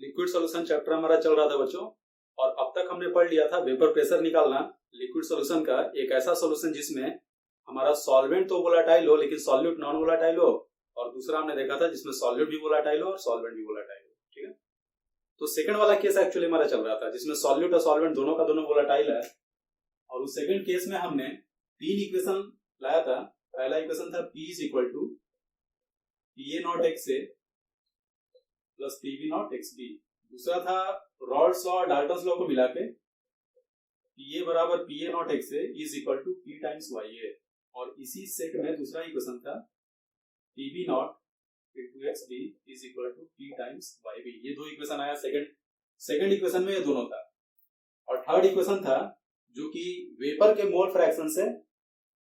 Liquid solution chapter हमारा चल रहा था बच्चों, और अब तक हमने पढ़ लिया था वेपर प्रेशर निकालना लिक्विड सॉल्यूशन का। एक ऐसा सॉल्यूशन जिसमें हमारा सॉल्वेंट तो वोलेटाइल हो लेकिन सॉल्यूट नॉन वोलेटाइल हो, और दूसरा हमने देखा था जिसमें सॉल्यूट भी वोलेटाइल हो और सॉल्वेंट भी वोलेटाइल हो। ठीक है, तो सेकंड वाला केस एक्चुअली हमारा चल रहा था जिसमें सॉल्यूट और सॉल्वेंट दोनों का दोनों वोलेटाइल है, और उस सेकंड केस में हमने तीन इक्वेशन लाया था। पहला इक्वेशन था P is equal to PA not XA plus PB not XB। दूसरा था रॉल्स लॉ और डाल्टन्स लॉ को मिला के PA बराबर PA not XA is equal to P times YA, और इसी सेट में दूसरा इक्वेशन था PB not into XB is equal to P times YB। ये दो इक्वेशन आया सेकंड इक्वेशन में, ये दोनों था। और थर्ड इक्वेशन था जो कि वेपर के मोल फ्रैक्शन से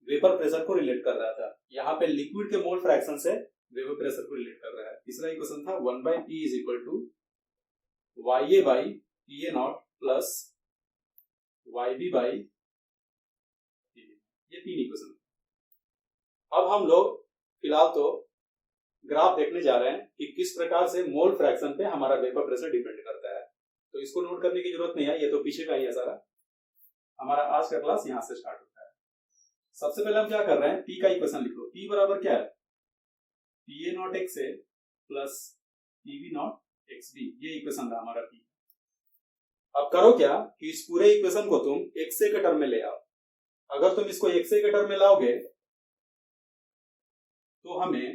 वेपर प्रेशर को रिलेट कर रहा था। यहाँ पे लिक्विड के मोल फ्रैक्शन से वेपर प्रेशर को रिलेट कर रहा है। तीसरा इक्वेशन था 1/P is equal to YA by PA not plus YB by PB। ये तीन इक्वेशन। अब हम लोग फिलहाल तो ग्राफ देखने जा रहे हैं कि किस प्रकार से मोल फ्रैक्शन पे हमारा वेपर प्रेशर डिपेंड करता है। तो इसको नोट करने की जरूरत नहीं है, ये तो पीछे का ही है सारा। हमारा आज का क्लास यहां से स्टार्ट होता है। सबसे पहले हम क्या कर रहे हैं, P का इक्वेशन लिख लो। P बराबर क्या है, PA not XA plus PB not XB। ये इक्वेशन था हमारा P। अब करो क्या कि इस पूरे इक्वेशन को तुम XA के टर्म में ले आओ। अगर तुम इसको XA के टर्म में लाओगे तो हमें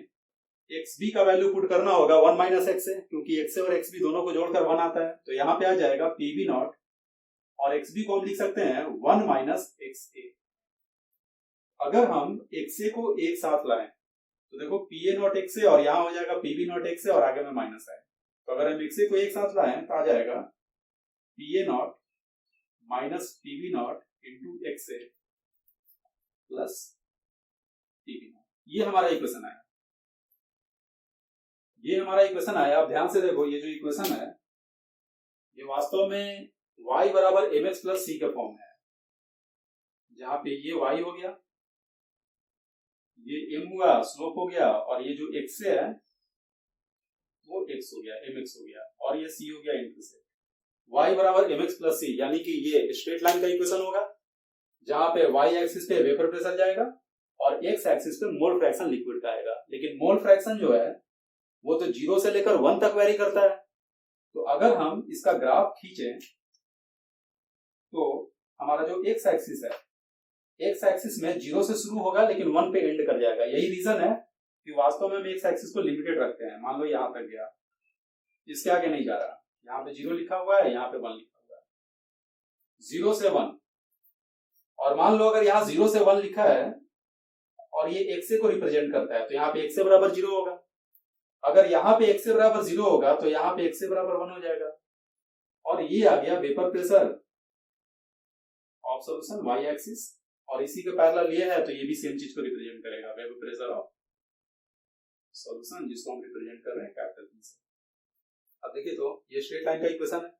XB का वैल्यू पुट करना होगा 1 माइनस XA, क्योंकि XA और XB दोनों को जोड़कर 1 आता है। तो यहां पे आ जाएगा PB नॉट, और XB को हम लिख सकते हैं 1 माइनस XA। अगर हम XA को एक साथ लाएं तो देखो PA नॉट XA और यहां हो जाएगा PB नॉट XA और आगे में माइनस है। तो अगर हम XA को एक साथ लाएं तो आ जाएगा PA not minus PB not into XA plus PB not. ये हमारा इक्वेशन आया। अब ध्यान से देखो, ये जो इक्वेशन है ये वास्तव में y बराबर mx प्लस c के फॉर्म में है, जहां पे ये y हो गया, ये m हुआ, स्लोप हो गया, और ये जो x है वो x हो गया, mx हो गया, और ये c हो गया इंटरसेप्ट। y बराबर mx प्लस c, यानी कि ये स्ट्रेट लाइन का इक्वेशन होगा जहां पे y एक्सिस पे वेपर प्रेशर जाएगा और x एक्सिस पे मोल फ्रैक्शन लिक्विड का आएगा। लेकिन मोल फ्रैक्शन जो है वो तो 0 से लेकर 1 तक वेरी करता है। तो अगर हम इसका ग्राफ खींचें तो हमारा जो x एक्सिस है, x एक्सिस में 0 से शुरू होगा लेकिन 1 पे एंड कर जाएगा। यही रीजन है कि वास्तव में हम x एक्सिस को लिमिटेड रखते हैं। मान लो यहां तक गया, इसके आगे नहीं जा रहा। यहाँ पे 0 लिखा हुआ है, यहाँ पे 1 लिखा हुआ है, 0 से 1। और मान लो अगर यहाँ 0 से 1 लिखा है और ये XA को रिप्रेजेंट करता है, तो यहाँ पे XA बराबर 0 होगा। अगर यहाँ पे XA बराबर 0 होगा तो यहाँ पे XA बराबर 1 हो जाएगा। और ये आ गया vapour pressure of solution y axis, और इसी के पैरेलल ये है तो ये भी सेम चीज को रिप्रेजेंट करेगा, वेपर प्रेशर ऑफ सॉल्यूशन, जिसको हम रिप्रेजेंट कर रहे हैं कैपिटल P से। अब देखिए, तो ये स्ट्रेट लाइन का इक्वेशन है।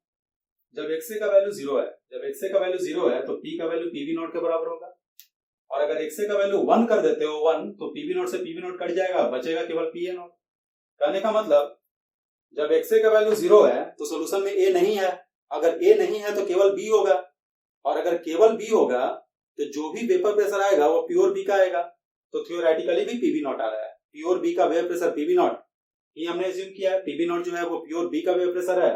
जब XA का वैल्यू 0 है, तो P का वैल्यू PB नॉट के बराबर होगा। और अगर XA का वैल्यू 1 कर देते हो 1, तो PB नॉट से PB नॉट कट जाएगा, बचेगा केवल PA नॉट। कहने का मतलब जब XA का वैल्यू 0 है तो सॉल्यूशन में A नहीं है। अगर A नहीं है तो केवल B होगा, और अगर केवल B होगा तो जो भी वेपर प्रेशर आएगा वो प्योर B का आएगा। तो थियोरेटिकली भी PB नॉट आ रहा है। प्योर B का वेपर प्रेशर PB नॉट ही हमने अज्यूम किया है। PB नॉट जो है वो प्योर B का वेपर प्रेशर है,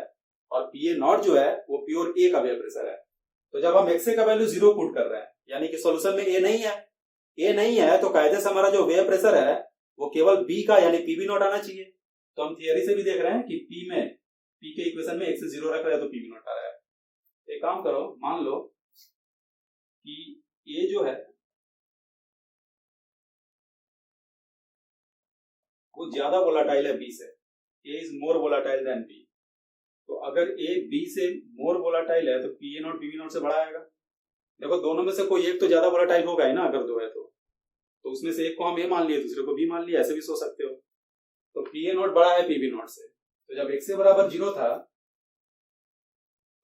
और PA नॉट जो है वो प्योर A का वेपर प्रेशर है। तो जब हम XA का वैल्यू 0 पुट कर रहे हैं, यानी कि सॉल्यूशन में A नहीं है, तो कायदे से हमारा जो वेपर प्रेशर है वो केवल B का यानी PB नॉट आना चाहिए। तो हम थियरी से भी देख रहे हैं कि P के इक्वेशन में x से 0 रख रहे हैं तो PB नॉट आ रहा है। एक काम करो, मान लो कि A जो है वो ज्यादा वोलाटाइल है B से, A is more volatile than B। तो अगर A B से मोर वोलाटाइल है तो PA नॉट PB नॉट से बड़ा आएगा। देखो, दोनों में से कोई एक तो ज्यादा वोलाटाइल होगा ही ना। अगर दो है तो उसमें से एक को हम A मान लिए, दूसरे को B मान लिया, ऐसे भी सोच सकते हो। तो PA नॉट बड़ा है PB नॉट से। तो जब XA बराबर 0 था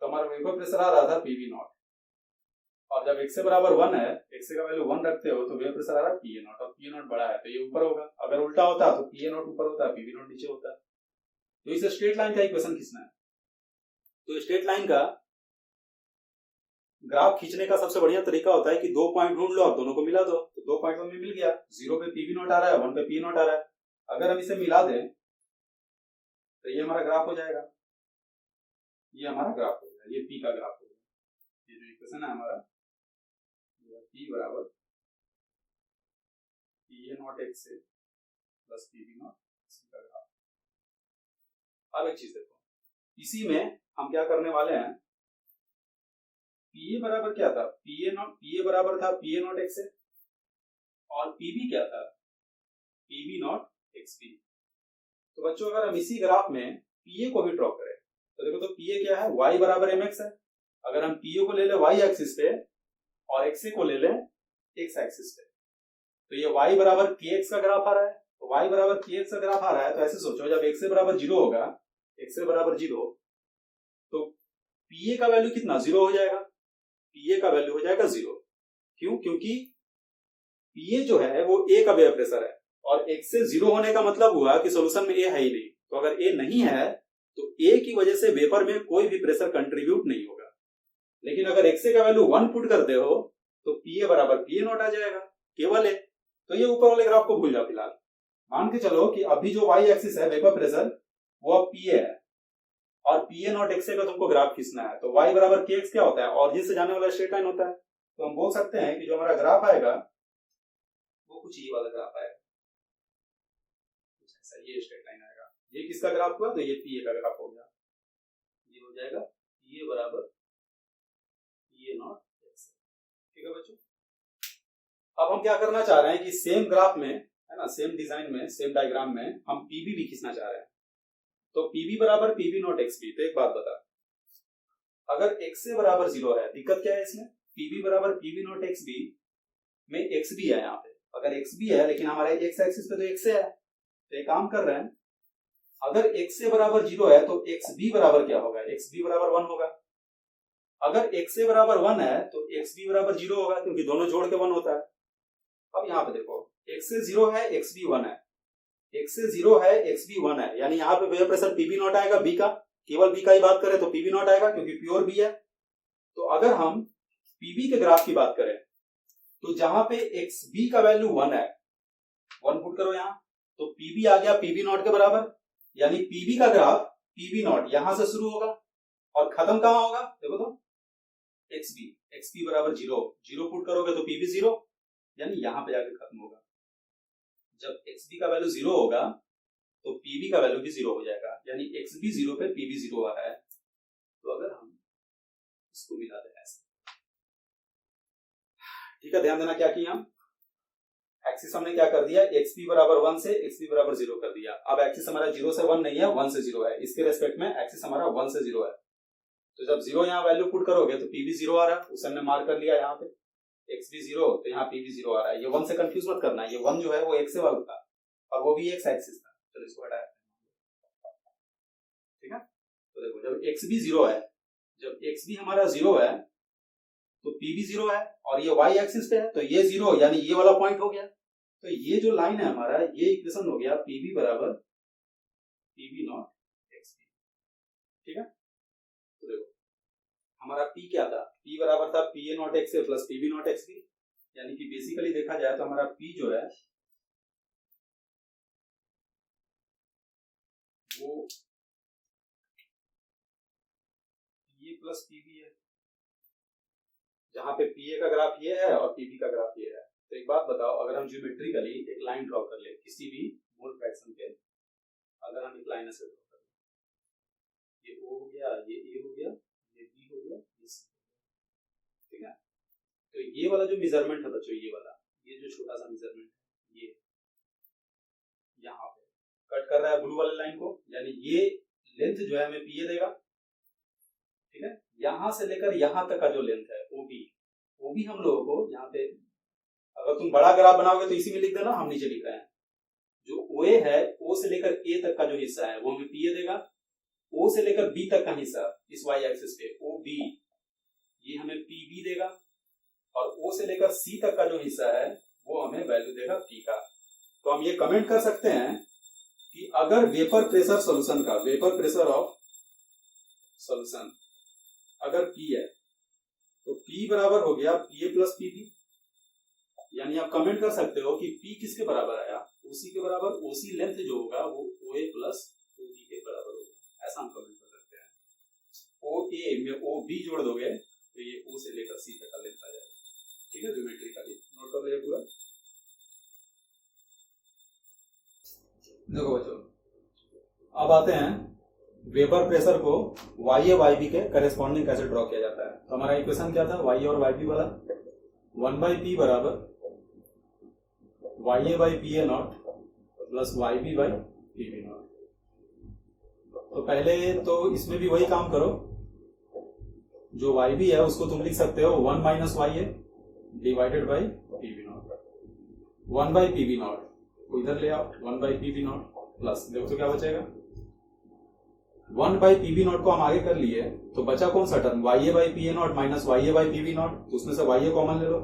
तो हमारा वेपर प्रेशर आ रहा था PB नॉट, और जब XA बराबर 1 है, XA का वैल्यू 1 रखते हो तो वेपर प्रेशर आ रहा है PA नॉट, और PA नॉट बड़ा है तो ये ऊपर होगा। अगर उल्टा होता तो PA नॉट ऊपर होता, PB नॉट नीचे होता। तो इसे स्ट्रेट लाइन का इक्वेशन खींचना है। तो स्ट्रेट लाइन का ग्राफ खींचने का सबसे बढ़िया तरीका होता है कि 2 पॉइंट ढूंढ लो और दोनों को मिला दो, तो 2 पॉइंट में मिल गया, 0 पे पी वी नॉट आ रहा है, 1 पे पी नॉट आ रहा है। अगर हम इसे मिला दें तो ये हमारा ग्राफ हो जाएगा, ये हमारा ग्राफ हो जाएगा, ये पी का ग्राफ हो जाएगा। ये जो इक्वेशन है हमारा पी बराबर पी ए नॉट एक्स से प्लस पी वी नॉट सी का ग्राफ। अब एक चीज देखो, इसी में हम क्या करने वाले हैं, पी ए बराबर क्या था, पी ए बराबर था पी ए नॉट एक्स से, और पी बी क्या था, P B not X B. तो बच्चों अगर हम इसी ग्राफ में पी ए को भी ड्रॉ करें तो देखो, तो पी ए क्या है, y बराबर एम एक्स है। अगर हम पी ए को ले ले y एक्सिस पे और एक्स ए को ले लें x एक्सिस पे, तो ये y बराबर के एक्स का ग्राफ आ रहा है। तो y बराबर के एक्स का ग्राफ आ रहा है, तो ऐसे सोचो, जब x ए बराबर 0 होगा, x ए बराबर 0, तो पी ए का वैल्यू कितना, 0 हो जाएगा, पी ए का वैल्यू हो जाएगा 0। क्यों? क्योंकि पी ए जो है वो ए का वेपर प्रेशर है, और x से 0 होने का मतलब हुआ कि सॉल्यूशन में ए है ही नहीं। तो अगर ए नहीं है तो ए की वजह से वेपर में कोई भी प्रेशर कंट्रीब्यूट नहीं होगा। लेकिन अगर एक्स ए का वैल्यू 1 पुट करते हो तो पी ए बराबर पी ए नॉट आ जाएगा, केवल ए। तो ये ऊपर वाले ग्राफ को भूल जाओ फिलहाल। मान के चलो कि अभी जो वाई एक्सिस है वेपर प्रेशर वो अब पी ए है, और पी ए नॉट एक्स ए का तुमको ग्राफ खींचना है। तो वाई बराबर के एक्स क्या होता है, ऑरिजिन से जाने वाला स्ट्रेट लाइन होता है। तो हम बोल सकते हैं कि जो हमारा ग्राफ आएगा वो कुछ ये वाला ग्राफ आएगा, कुछ ऐसा, ये स्ट्रेट लाइन आएगा। ये किसका ग्राफ हुआ, तो ये पी ए का ग्राफ हो गया, ये हो जाएगा पी ए बराबर पी ए नॉट एक्स। ठीक है बच्चों, अब हम क्या करना चाह रहे हैं कि सेम ग्राफ में है ना, सेम डिजाइन में, सेम डायग्राम में हम पीबी भी खींचना चाह रहे हैं। तो पीबी बराबर पीबी नॉट एक्स बी। तो एक बात बता, अगर एक्स ए बराबर 0 है, दिक्कत क्या है इसमें, पीबी बराबर पीबी नॉट एक्स बी में एक्स बी है यहाँ पे। अगर एक्स बी है लेकिन हमारे एक्स एक्सिस पे तो एक्स है, तो एक काम कर रहे हैं, अगर एक्स ए बराबर 0 है तो एक्स बी बराबर क्या होगा, एक्स बी बराबर 1 होगा। अगर एक्स ए बराबर 1 है तो एक्स बी बराबर 0 होगा, क्योंकि दोनों जोड़ के 1 होता है। अब यहाँ पे देखो, एक्स ए 0 है, एक्स बी 1 है, एक्स ए 0 है, एक्स बी 1 है, यानी यहाँ पे वेपर प्रेशर पीबी नॉट आएगा बी का, केवल बी का ही बात करें तो पीबी नॉट आएगा क्योंकि प्योर बी है। तो अगर हम पीबी के ग्राफ की बात करें तो जहां पे एक्स बी का वैल्यू 1 है, 1 पुट करो यहाँ, तो पीबी आ गया पीबी नॉट के बराबर, यानी पीबी का ग्राफ पीबी नॉट यहां से शुरू होगा और खत्म कहां होगा, देखो तो एक्स बी बराबर 0 पुट करोगे तो पीबी 0, यानी यहां पे जाके खत्म होगा। जब एक्स बी का वैल्यू 0 होगा तो पीबी का वैल्यू भी 0 हो जाएगा, यानी एक्स बी 0 पे पीबी 0 आ रहा है। तो अगर हम इसको मिला दें ऐसे, ठीक है, ध्यान देना क्या किया, एक्सिस हमने क्या कर दिया, एक्स बी बराबर 1 से एक्स बी बराबर 0 कर दिया। अब एक्सिस हमारा 0 से 1 नहीं है, 1 से 0 है, इसके रेस्पेक्ट में एक्सिस हमारा 1 से 0 है। तो जब 0 यहाँ वैल्यू पुट करोगे तो पीबी 0 आ रहा है, उसे हमने मार्क कर लिया यहाँ पे, एक्स बी 0 तो यहाँ पीबी 0 आ रहा है। ये 1 से कंफ्यूज मत करना, ये 1 जो है वो एक्स वाला था और वो भी एक्स एक्सिस था। चलो इसको हटाया, ठीक है। तो देखो, जब एक्स बी 0 है, जब एक्स बी हमारा 0 है तो पीबी 0 है, और ये वाई एक्सिस पे है तो ये 0, यानी ये वाला पॉइंट हो गया। तो ये जो लाइन है हमारा, ये इक्वेशन हो गया पीबी बराबर पीबी नॉट एक्स बी, ठीक है। तो देखो हमारा पी क्या था, पी बराबर था P A not X A plus P B not X B, यानी कि बेसिकली देखा जाए तो हमारा पी जो है वो पी ए प्लस पीबी है, जहां पे पी ए का ग्राफ ये है और पीबी का ग्राफ ये है। तो एक बात बताओ, अगर हम ज्योमेट्रिकली एक लाइन ड्रॉ कर ले किसी भी मोल फ्रैक्शन पे, अगर हम एक लाइन ऐसे ड्रॉ कर ले, ये ओ हो गया, ये ए हो गया, ये बी हो गया, ये सी, ठीक है। तो ये वाला जो मेजरमेंट है बच्चों, ये वाला, ये जो छोटा सा मेजरमेंट है, ये यहाँ पे कट कर रहा है ब्लू वाले लाइन को, यानी ये लेंथ जो है हमें पी ए देगा, ठीक है। यहां से लेकर यहां तक का जो लेंथ है वो भी हम लोगों को यहाँ पे, अगर तुम बड़ा ग्राफ बनाओगे तो इसी में लिख देना, हम नीचे लिख रहे हैं। जो ओ ए है, ओ से लेकर ए तक का जो हिस्सा है वो हमें पी ए देगा, ओ से लेकर बी तक का हिस्सा इस वाई एक्सिस पे ओ बी, ये हमें पी बी देगा, और ओ से लेकर सी तक का जो हिस्सा है वो हमें वैल्यू देगा पी का। तो हम ये कमेंट कर सकते हैं कि अगर वेपर प्रेशर सॉल्यूशन का, वेपर प्रेशर ऑफ सॉल्यूशन अगर P है तो P बराबर हो गया PA प्लस PB, यानी आप कमेंट कर सकते हो कि P किसके बराबर आया, OC के बराबर, OC लेंथ जो होगा वो OA प्लस OB के बराबर होगा, ऐसा हम कमेंट कर सकते हैं। OA में OB जोड़ दोगे तो ये O से लेकर C तक का लेंथ आ जाएगा। ठीक है, ज्योमेट्रिकली नोट कर लीजिए पूरा। देखो बच्चों, अब आते हैं वेबर प्रेशर को YA YB के करेस्पॉन्डिंग कैसे ड्रॉ किया जाता है। तो हमारा इक्वेशन क्या था YA और YB वाला, 1/P बराबर YA by PA not plus YB by PB not. तो पहले तो इसमें भी वही काम करो, जो YB है उसको तुम लिख सकते हो 1 minus YA divided by PB not, 1/PB not को इधर ले आओ, 1/PB नॉट प्लस, देखो तो क्या बचेगा, 1/PB नॉट को हम आगे कर लिए तो बचा कौन सा term, YA by PA not minus YA by PB not, तो उसमें से YA कॉमन ले लो,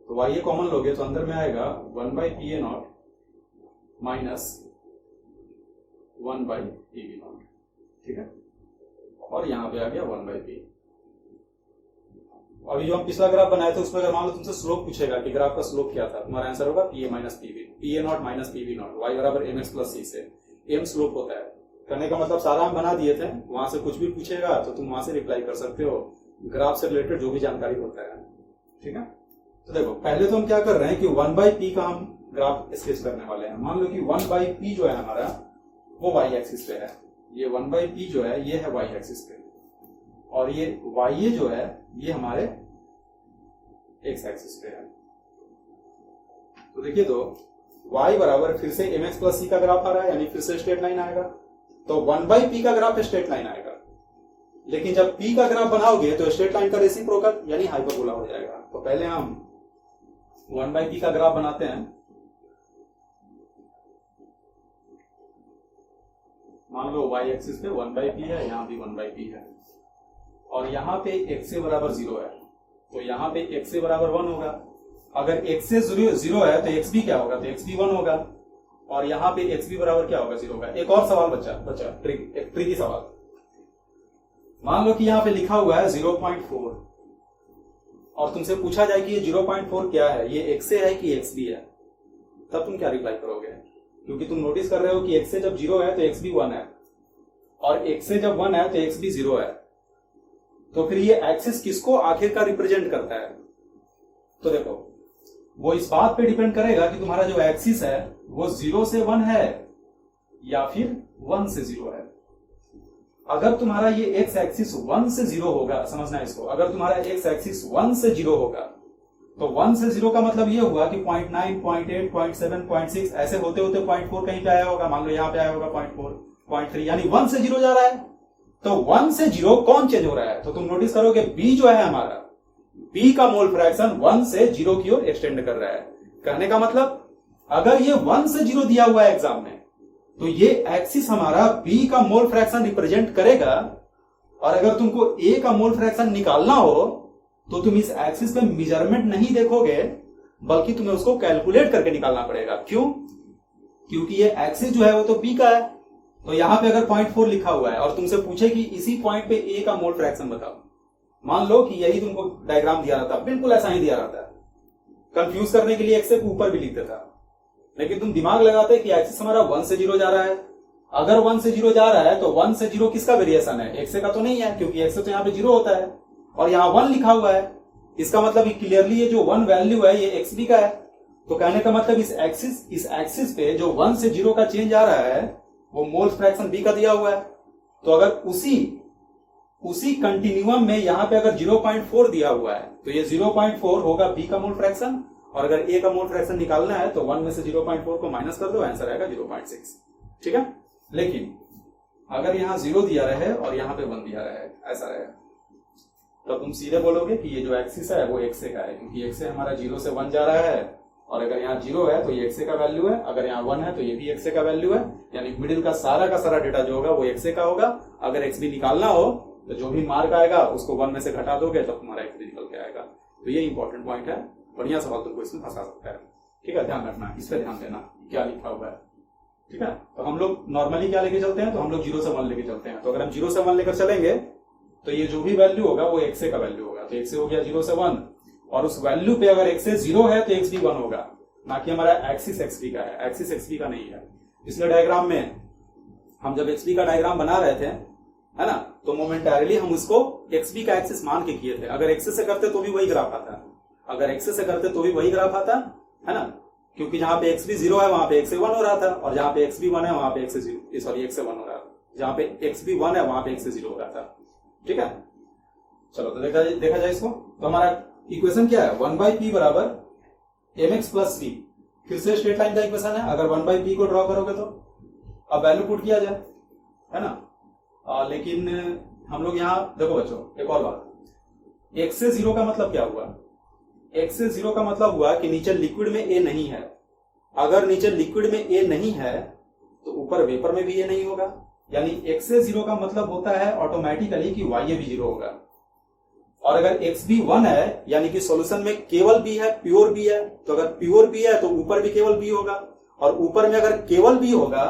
तो YA कॉमन लोगे तो अंदर में आएगा 1/PA not minus 1/PB not. ठीक है, और यहां पे आ गया 1/P। अभी जो हम पिछला ग्राफ बनाए थे उसमें अगर मान लो तुमसे स्लोप पूछेगा कि ग्राफ का स्लोप क्या था, तुम्हारा आंसर होगा PA minus PB, PA not minus PB not, y बराबर mx प्लस c से m स्लोप होता है। करने का मतलब सारा हम बना दिए थे, वहां से कुछ भी पूछेगा तो तुम वहां से रिप्लाई कर सकते हो, ग्राफ से रिलेटेड जो भी जानकारी होता है। ठीक है, तो देखो पहले तो हम क्या कर रहे हैं कि 1/P का हम ग्राफ स्केच करने वाले हैं। मान लो कि 1/P जो है हमारा वो y एक्सिस पे है, ये 1/P जो है ये है y एक्सिस पे, और ये YA जो है ये हमारे x एक्सिस पे है। तो देखिए, तो y बराबर फिर से mx प्लस c का ग्राफ आ रहा है, यानी फिर से स्ट्रेट लाइन आएगा, तो 1/P का ग्राफ स्ट्रेट लाइन आएगा। लेकिन जब P का ग्राफ बनाओगे तो स्ट्रेट लाइन का रेसिप्रोकल यानी हाइपरबोला हो जाएगा। तो पहले हम 1/P का ग्राफ बनाते हैं। मान लो y एक्सिस पे 1/P है, यहां भी 1/P है, और यहां पे x से बराबर 0 है, तो यहां पे x से बराबर 1 होगा। अगर x से 0 है तो x भी क्या होगा, तो x भी 1 होगा, और यहां पे x भी बराबर क्या होगा, 0 होगा। एक और सवाल बचा एक ट्रिकी सवाल। मान लो कि यहां पे लिखा हुआ है 0.4 और तुमसे पूछा जाए कि ये 0.4 क्या है, ये x से है कि x भी है, तब तुम क्या रिप्लाई करोगे? क्योंकि तुम नोटिस कर रहे हो कि x से जब 0 है तो x भी 1 है, और x से जब 1 है तो x भी 0 है, तो फिर ये एक्सिस किसको आखिरकार रिप्रेजेंट करता है? तो देखो, वो इस बात पे डिपेंड करेगा कि तुम्हारा जो एक्सिस है वो 0 से 1 है या फिर 1 से 0 है। अगर तुम्हारा ये एक्स एक्सिस 1 से 0 होगा, समझना इसको, अगर तुम्हारा एक्स एक्सिस 1 से 0 होगा तो 1 से 0 का मतलब ये हुआ कि 0.9, 0.8, 0.7, 0.6 ऐसे होते होते 0.4 कहीं पे आया होगा, मान लो यहां पे आया होगा 0.4, 0.3, यानी 1 से 0 जा रहा है। तो 1 से 0 कौन चेंज हो रहा है? तो तुम नोटिस करोगे B जो है हमारा, B का मोल फ्रैक्शन 1 से 0 की ओर एक्सटेंड कर रहा है। कहने का मतलब अगर ये 1 से 0 दिया हुआ है एग्जाम में, तो ये एक्सिस हमारा B का मोल फ्रैक्शन रिप्रेजेंट करेगा, और अगर तुमको A का मोल फ्रैक्शन निकालना हो तो तुम इस एक्सिस पे मेजरमेंट नहीं देखोगे, बल्कि तुम्हें उसको कैलकुलेट करके निकालना पड़ेगा। क्यों? क्योंकि ये एक्सिस जो है वो तो B का है। तो यहां पे अगर 0.4 लिखा हुआ है और तुमसे पूछे कि इसी पॉइंट पे A का मोल फ्रैक्शन बताओ, मान लो कि यही तुमको डायग्राम दिया रहता, बिल्कुल ऐसा ही दिया रहता है, कंफ्यूज करने के लिए x से ऊपर भी लिख देता, लेकिन तुम दिमाग लगाते कि एक्सिस हमारा 1 से 0 जा रहा है। अगर 1 से 0 जा रहा है तो 1 से 0 किसका वेरिएशन है? x का तो नहीं है, क्योंकि x से तो यहाँ पे 0 होता है, और यहाँ 1 लिखा हुआ है। इसका मतलब क्लियरली ये जो 1 वैल्यू है ये x भी का है। तो कहने का मतलब इस एक्सिस पे जो 1 से 0 का चेंज आ रहा है वो मोल फ्रैक्शन b का दिया हुआ है। तो अगर उसी कंटिन्यूअम में यहां पे अगर 0.4 दिया हुआ है तो ये 0.4 होगा b का मोल फ्रैक्शन, और अगर a का मोल फ्रैक्शन निकालना है तो 1 में से 0.4 को माइनस कर दो, आंसर आएगा 0.6। ठीक है, लेकिन अगर यहां 0 दिया रहे और यहां पे 1 दिया रहे, ऐसा रहे, तो तुम सीधे बोलोगे कि ये जो एक्सिस है वो x का है, क्योंकि x से हमारा 0 से 1 जा रहा है, और अगर यहाँ 0 है तो ये x का वैल्यू है, अगर यहाँ 1 है तो ये भी x का वैल्यू है, यानी मिडिल का सारा डेटा जो होगा वो x का होगा। अगर x भी निकालना हो तो जो भी मार्क आएगा उसको 1 में से घटा दोगे तब तुम्हारा x भी निकल के आएगा। तो ये इंपॉर्टेंट पॉइंट है, बढ़िया सवाल तुमको इसमें फंसा सकता है। ठीक है, ध्यान रखना, इस पर ध्यान देना क्या लिखा हुआ है। ठीक है, तो हम लोग नॉर्मली क्या लेके चलते हैं, तो हम लोग 0 से 1 लेके चलते हैं। तो अगर हम 0 से 1 लेकर चलेंगे तो ये जो भी वैल्यू होगा वो एक्स का वैल्यू होगा। तो एक्स हो गया 0 से 1, और उस वैल्यू पे अगर एक्स 0 है तो एक्स भी 1 होगा, ना कि हमारा एक्सिस एक्सपी का है, एक्सिस एक्सपी का नहीं है। इसलिए डायग्राम में हम जब एक्सपी का डायग्राम बना रहे थे, है ना, तो मोमेंटरली हम उसको एक्सपी का एक्सिस मान के किए थे। अगर एक्सिस से करते तो भी वही ग्राफ आता, अगर एक्सिस से करते तो भी वही ग्राफ आता, है ना, क्योंकि जहां पे एक्स भी 0 है वहां पे एक्स 1 हो रहा था, और जहां पे एक्स भी 1 है वहां पे एक्स 1 हो रहा था, जहां पे एक्स भी 1 है वहां पे एक्स 0 हो रहा था। ठीक है, चलो तो देखा जाए इसको। तो हमारा इक्वेशन क्या है, 1/p बराबर mx प्लस c। फिर से स्ट्रेट लाइन का इक्वेशन है, अगर 1/p को ड्रॉ करोगे तो अब वैल्यू पुट किया जाए, है ना। लेकिन हम लोग यहाँ देखो बच्चों, एक और बात, x से 0 का मतलब क्या हुआ, x से 0 का मतलब हुआ कि नीचे लिक्विड में a नहीं है। अगर नीचे लिक्विड में a नहीं है तो ऊपर वेपर में भी a नहीं होगा, यानी x से 0 का मतलब होता है ऑटोमेटिकली कि y भी 0 होगा। और अगर x भी 1 है, यानी कि सॉल्यूशन में केवल b है, प्योर b है, तो अगर प्योर b है तो ऊपर भी केवल b होगा, और ऊपर में अगर केवल b होगा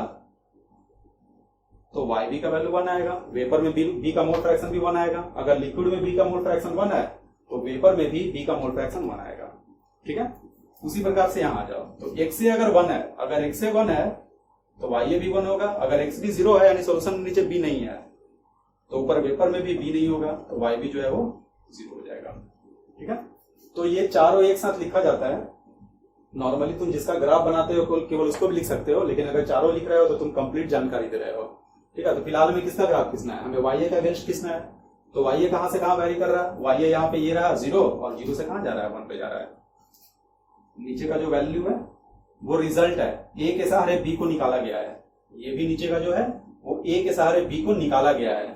तो y भी का वैल्यू 1 आएगा। वेपर में b का मोल फ्रैक्शन भी 1 आएगा। अगर लिक्विड में b का मोल फ्रैक्शन 1 है तो वेपर में भी b का मोल फ्रैक्शन 1 आएगा। ठीक है, उसी प्रकार से यहां आ जाओ। तो x से अगर 1 है, अगर x से 1 है तो y भी 1 होगा। अगर x भी 0 है, यानी सॉल्यूशन में नीचे b नहीं है, तो ऊपर वेपर में भी b नहीं होगा, तो y भी जो है वो 0 हो जाएगा। ठीक है, तो ये चारों एक साथ लिखा जाता है। नॉर्मली तुम जिसका ग्राफ बनाते हो केवल उसको भी लिख सकते हो, लेकिन अगर चारों लिख रहे हो तो तुम कंप्लीट जानकारी दे रहे हो। ठीक है, तो फिलहाल में किसका ग्राफ खींचना है, हमें y का अगेंस्ट खींचना है। तो y कहां से कहां वैरी कर रहा है, y यहाँ पे ये रहा 0, और 0 से कहां जा रहा है, 1 पे जा रहा है। नीचे का जो वैल्यू है वो रिजल्ट है, a के सहारे b को निकाला गया है। ये भी नीचे का जो है वो a के सहारे b को निकाला गया है।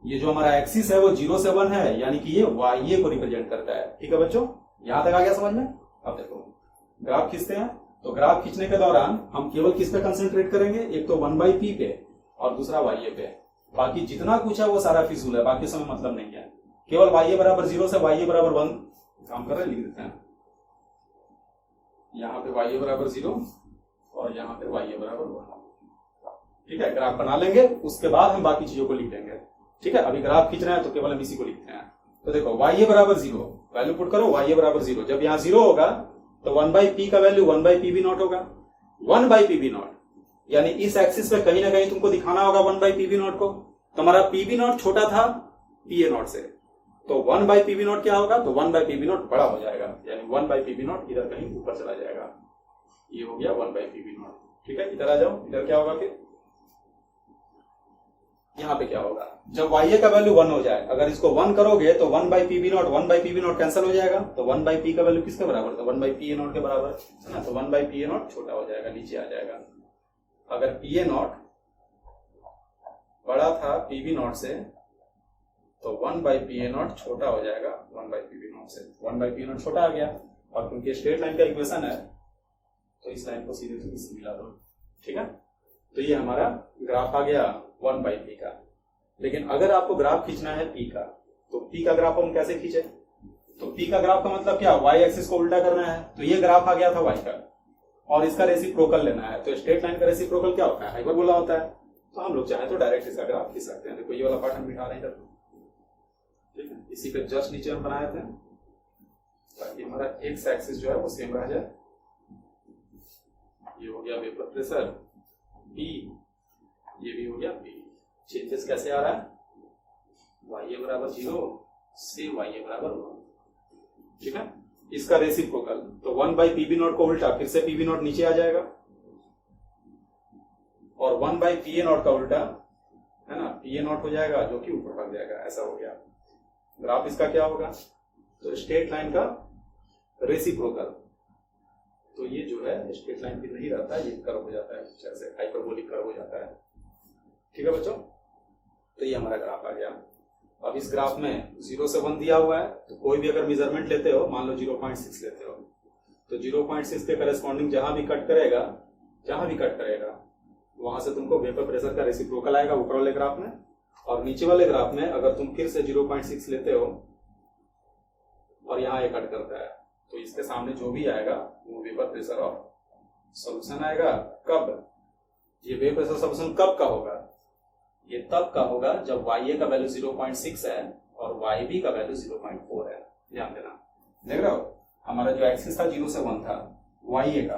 ये जो हमारा एक्सिस है वो 0 से 1 है, यानी कि ये y को रिप्रेजेंट करता है। ठीक है बच्चों, यहां तक आ गया समझ में। अब देखो ग्राफ खींचते हैं, तो ग्राफ खींचने के दौरान हम केवल किस पे कंसंट्रेट करेंगे, एक तो 1/p पे और दूसरा y पे। बाकी जितना कुछ है वो सारा फिजूल है, बाकी समय मतलब नहीं है। केवल y बराबर 0 से y बराबर 1 काम कर रहे हैं, लिख देते हैं। यहाँ पे y बराबर 0 और यहाँ पे y बराबर 1। ठीक है, ग्राफ बना लेंगे, उसके बाद हम बाकी चीजों को लिख देंगे। ठीक है, अभी ग्राफ खींच रहे हैं तो केवल हम इसी को लिखते हैं। तो देखो y बराबर 0, वैल्यू पुट करो, y बराबर 0। जब यहाँ 0 होगा तो 1/p का वैल्यू 1/pb0 होगा। 1/pb0 यानी इस एक्सिस पे कहीं ना कहीं तुमको दिखाना होगा 1/pb0 को। तुम्हारा pb0 छोटा था pa0 से, तो 1/pb0 क्या होगा, तो 1/pb0 बड़ा हो जाएगा, यानी 1/pb0 इधर कहीं ऊपर चला जाएगा। ये हो गया 1/pb0। ठीक है, इधर आ जाओ, इधर क्या होगा, फिर यहाँ पे क्या होगा, जब y का वैल्यू 1 हो जाए, अगर इसको 1 करोगे तो 1/pb0 कैंसिल हो जाएगा, तो 1/p का वैल्यू किसके बराबर था, 1/pa0 के बराबर है ना। तो 1/pa0 छोटा हो जाएगा, नीचे आ जाएगा। अगर pa0 बड़ा था pb0 से तो 1/pa0 छोटा हो जाएगा 1/pb0 से। 1/pa0 छोटा आ गया, और क्योंकि स्ट्रेट लाइन का इक्वेशन है तो इस लाइन को सीधे तुम इससे मिला दो। ठीक है, तो ये हमारा ग्राफ आ गया 1/p का। लेकिन अगर आपको ग्राफ खींचना है p का, तो p का ग्राफ हम कैसे खींचे, तो p का ग्राफ का मतलब क्या, y एक्सिस को उल्टा करना है। तो ये ग्राफ आ गया था y का, और इसका रेसिप्रोकल लेना है। तो स्ट्रेट लाइन का रेसिप्रोकल क्या होता है, हाइपरबोला होता है। तो हम लोग चाहे तो डायरेक्ट इसका ग्राफ खींच सकते हैं। देखो ये वाला पार्ट हम बिठा रहे हैं, ठीक है, इसी पे जस्ट नीचे हम बनाए थे ताकि हमारा एक्स एक्सिस जो है वो सेम रह जाए। ये हो गया वेपर प्रेशर P, ये भी हो गया P। चेंजेस कैसे आ रहा है, y बराबर 0 से y बराबर 1। ठीक है, इसका रेसिप्रोकल, तो 1/pb0 को उल्टा, फिर से pb0 नीचे आ जाएगा, और 1/pa0 का उल्टा है ना, pa0 हो जाएगा, जो कि ऊपर भाग जाएगा। ऐसा हो गया ग्राफ। इसका क्या होगा, तो स्ट्रेट लाइन का रेसिप्रोकल, तो ये जो है स्ट्रेट लाइन भी नहीं रहता है, ये कर्व हो जाता है, जैसे हाइपरबोलिक कर्व हो जाता है। ठीक है बच्चों, तो ये हमारा ग्राफ आ गया। अब इस ग्राफ में 0 से 1 दिया हुआ है, तो कोई भी अगर मेजरमेंट लेते हो, मान लो 0.6 लेते हो, तो 0.6 के करस्पॉन्डिंग जहां भी कट करेगा वहां से तुमको वेपर प्रेशर का रेसिप्रोकल आएगा ऊपर वाले ग्राफ में। और नीचे वाले ग्राफ में अगर तुम फिर से 0.6 लेते हो और यहाँ ये कट करता है, तो इसके सामने जो भी आएगा वो वेपर प्रेशर ऑफ सॉल्यूशन आएगा। कब, ये वेपर प्रेशर सॉल्यूशन कब का होगा, ये तब का होगा जब YA का वैल्यू 0.6 है और YB का वैल्यू 0.4 है। ध्यान देना, देख रहे हो हमारा जो एक्सिस था 0 से 1 था YA का,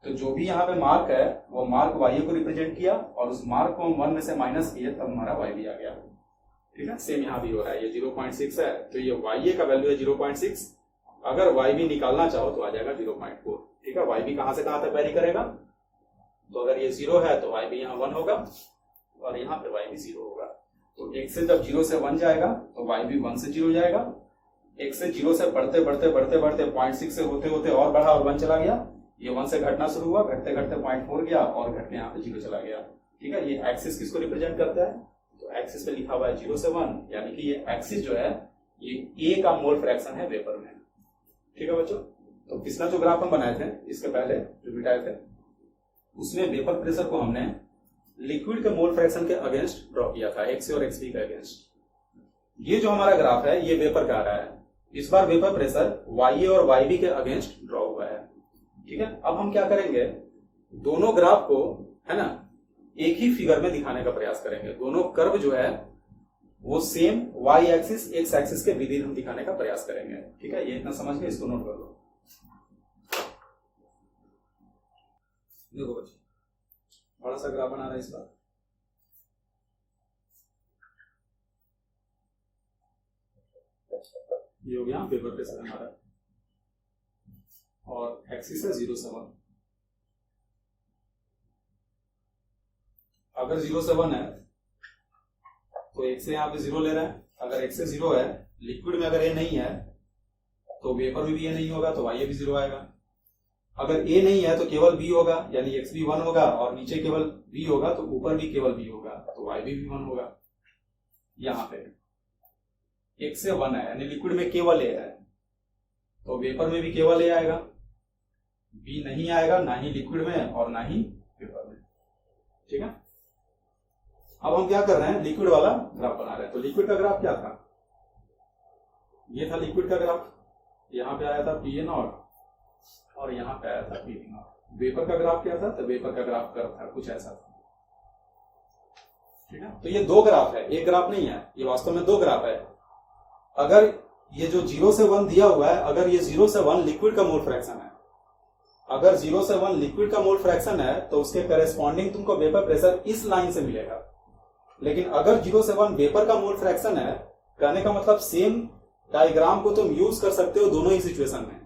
तो जो भी यहाँ पे मार्क है वो मार्क YA को रिप्रेजेंट किया और उस मार्क को हम 1 में से माइनस किए, तब हमारा YB आ गया। ठीक है, सेम यहाँ भी हो रहा है, ये 0.6 है तो ये YA का वैल्यू है 0.6, अगर YB निकालना चाहो तो आ जाएगा 0.4। ठीक है, YB कहां से कहां तक वेरी करेगा, तो अगर ये 0 है तो YB यहाँ 1 होगा और यहाँ पे YB 0 होगा। तो x से जब 0 से 1 जाएगा तो YB 1 से 0 जाएगा, x से 0 से बढ़ते बढ़ते बढ़ते बढ़ते 0.6 से होते होते और बढ़ा और 1 चला गया, ये 1 से घटना शुरू हुआ, घटते घटते 0.4 गया और घट के यहाँ पे 0 चला गया। ठीक है, ये एक्सिस किसको रिप्रेजेंट करता है, तो एक्सिस पे लिखा हुआ है 0 से 1, यानी कि ये एक्सिस जो है ये A का मोल फ्रैक्शन है वेपर में। ठीक है बच्चों, तो पिछला जो ग्राफ हम बनाए थे इसके पहले जो बिठाए थे उसमें वेपर प्रेशर को हमने लिक्विड के मोल फ्रैक्शन के अगेंस्ट ड्रॉ किया था, XA और XB के अगेंस्ट। ये जो हमारा ग्राफ है ये वेपर का आ रहा है, इस बार वेपर प्रेशर YA और YB के अगेंस्ट ड्रॉ हुआ है। ठीक है, अब हम क्या करेंगे, दोनों ग्राफ को है ना एक ही फिगर में दिखाने का प्रयास करेंगे, दोनों कर्व जो है वो same Y axis X axis के विदिन हम दिखाने का प्रयास करेंगे। ठीक है, ये इतना समझ के इसको नोट कर लो। देखो बच्चों, बड़ा सा ग्राफ बना रहा है इस बार, ये हो गया पेपर प्रेशर हमारा और एक्सिस है 0 से 1। अगर 0 से 1 है तो x से यहाँ पे 0 ले रहा है, अगर x से 0 है, लिक्विड में अगर A नहीं है तो वेपर में भी A नहीं होगा तो YA भी 0 आएगा। अगर A नहीं है तो केवल B होगा, यानी x भी 1 होगा और नीचे केवल B होगा तो ऊपर भी केवल B होगा तो YB भी 1 होगा। यहाँ पे x से 1 है यानी लिक्विड में केवल A है तो वेपर में भी केवल A आएगा, B नहीं आएगा ना ही लिक्विड में और ना ही वेपर में। ठीक है, अब हम क्या कर रहे हैं, लिक्विड वाला ग्राफ बना रहे हैं। तो लिक्विड का ग्राफ क्या था, ये था लिक्विड का ग्राफ, यहाँ पे आया था PA0 और यहाँ पे आया था PB0। वेपर का ग्राफ क्या था, तो वेपर का ग्राफ कर्व था कुछ ऐसा था। ठीक है, तो ये दो ग्राफ है, एक ग्राफ नहीं है, ये वास्तव में दो ग्राफ है। अगर ये जो 0 से 1 दिया हुआ है, अगर ये 0 से 1 लिक्विड का मोल फ्रैक्शन है, अगर 0 से 1 लिक्विड का मोल फ्रैक्शन है तो उसके करेस्पॉन्डिंग तुमको वेपर प्रेशर इस लाइन से मिलेगा। लेकिन अगर 0 से 1 वेपर का मोल फ्रैक्शन है, कहने का मतलब सेम डायग्राम को तुम यूज कर सकते हो दोनों ही सिचुएशन में,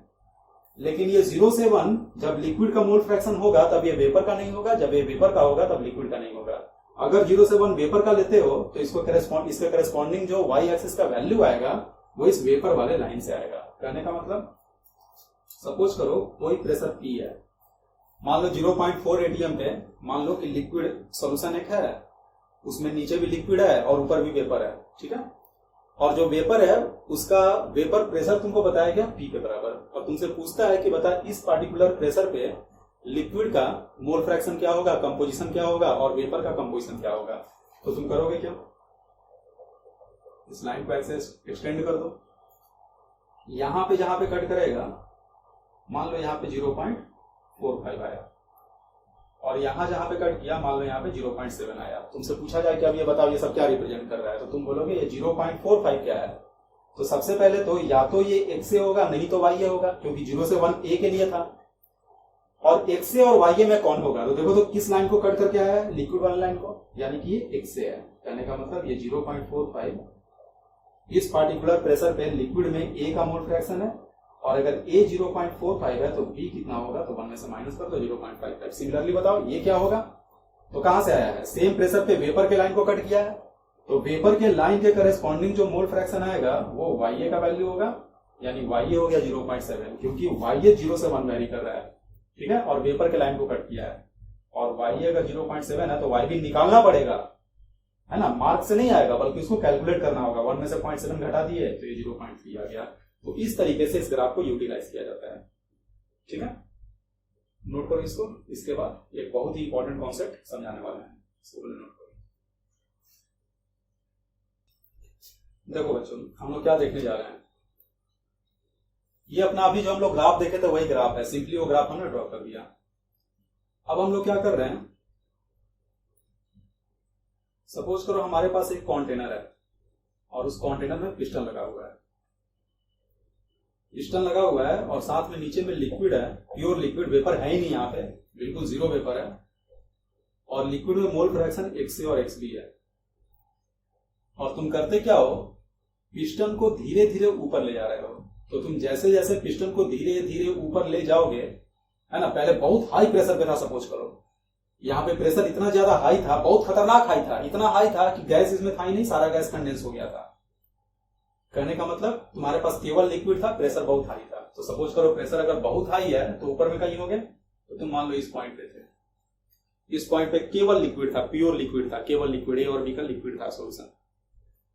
लेकिन ये 0 से 1 जब लिक्विड का मोल फ्रैक्शन होगा तब ये वेपर का नहीं होगा, जब ये वेपर का होगा तब लिक्विड का नहीं होगा। अगर 0 से 1 वेपर का लेते हो तो इसके करेस्पॉन्डिंग जो y एक्सिस का वैल्यू आएगा वो इस वेपर वाले लाइन से आएगा। कहने का मतलब सपोज करो कोई प्रेशर P है, मान लो 0.4 atm पे, मान लो कि लिक्विड सॉल्यूशन एक है, उसमें नीचे भी लिक्विड है और ऊपर भी वेपर है। ठीक है, और जो वेपर है उसका वेपर प्रेशर तुमको बताया गया P के बराबर, और तुमसे पूछता है कि बता इस पार्टिकुलर प्रेशर पे लिक्विड का मोल फ्रैक्शन क्या होगा, कंपोजिशन क्या होगा और वेपर का कंपोजिशन क्या होगा। तो तुम करोगे क्या, इस लाइन को ऐसे एक्सटेंड कर दो, यहां पे जहां पे कट करेगा मान लो यहाँ पे 0.45 आया और यहां जहां पे कट किया मान लो यहाँ पे 0.7 आया। तुमसे पूछा जाए कि अब ये बताओ ये सब क्या रिप्रेजेंट कर रहा है, तो तुम बोलोगे ये 0.45 क्या है। तो सबसे पहले तो या तो ये XA होगा नहीं तो YA होगा, क्योंकि 0 से 1 A के लिए था, और XA और YA में कौन होगा। तो देखो तो किस लाइन को कट करके आया है, लिक्विड वाली लाइन को, यानी कि ये XA है। कहने का मतलब ये 0.45 इस पार्टिकुलर प्रेशर पे लिक्विड में A का मोल फ्रैक्शन है, और अगर A 0.45 है तो B कितना होगा, तो 1 में से माइनस कर दो 0.55। सिमिलरली बताओ ये क्या होगा, तो कहां से आया है, सेम प्रेशर पे वेपर के लाइन को कट किया है, तो वेपर के लाइन के करेस्पॉन्डिंग जो मोल फ्रैक्शन आएगा वो YA का वैल्यू होगा, यानी YA हो गया 0.7, क्योंकि YA 0 से 1 वेरी कर रहा है। ठीक है, और वेपर के लाइन को कट किया है, और YA अगर 0.7 है तो YB निकालना पड़ेगा, है ना, मार्क से नहीं आएगा बल्कि उसको कैलकुलेट करना होगा। 1 में से 0.7 घटा दिए तो ये 0.3 आ गया। तो इस तरीके से इस ग्राफ को यूटिलाइज किया जाता है। ठीक है, नोट करो इसको। इसके बाद एक बहुत ही इंपॉर्टेंट कॉन्सेप्ट समझाने वाला है, इसको नोट करो। देखो बच्चों, हम लोग क्या देखने जा रहे हैं, ये अपना अभी जो हम लोग ग्राफ देखे थे वही ग्राफ है, सिंपली वो ग्राफ हमने ड्रॉ कर दिया। अब हम लोग क्या कर रहे हैं, सपोज करो हमारे पास एक कंटेनर है और उस कंटेनर में पिस्टन लगा हुआ है, पिस्टन लगा हुआ है और साथ में नीचे में लिक्विड है, प्योर लिक्विड, वेपर है ही नहीं, यहाँ पे बिल्कुल जीरो वेपर है, और लिक्विड में मोल फ्रैक्शन XA और XB है। और तुम करते क्या हो, पिस्टन को धीरे धीरे ऊपर ले जा रहे हो। तो तुम जैसे जैसे पिस्टन को धीरे धीरे ऊपर ले जाओगे, है ना, पहले बहुत हाई प्रेशर पे था, सपोज करो यहाँ पे प्रेशर इतना ज्यादा हाई था, बहुत खतरनाक हाई था, इतना हाई था कि गैस इसमें था ही नहीं, सारा गैस कंडेंस हो गया था। कहने का मतलब तुम्हारे पास केवल लिक्विड था, प्रेशर बहुत हाई था। तो सपोज करो प्रेशर अगर बहुत हाई है तो ऊपर में कहीं हो गया, तो तुम मान लो इस पॉइंट पे थे, इस पॉइंट पे केवल लिक्विड था, प्योर लिक्विड था, केवल लिक्विड, ए और बी का लिक्विड था सॉल्यूशन।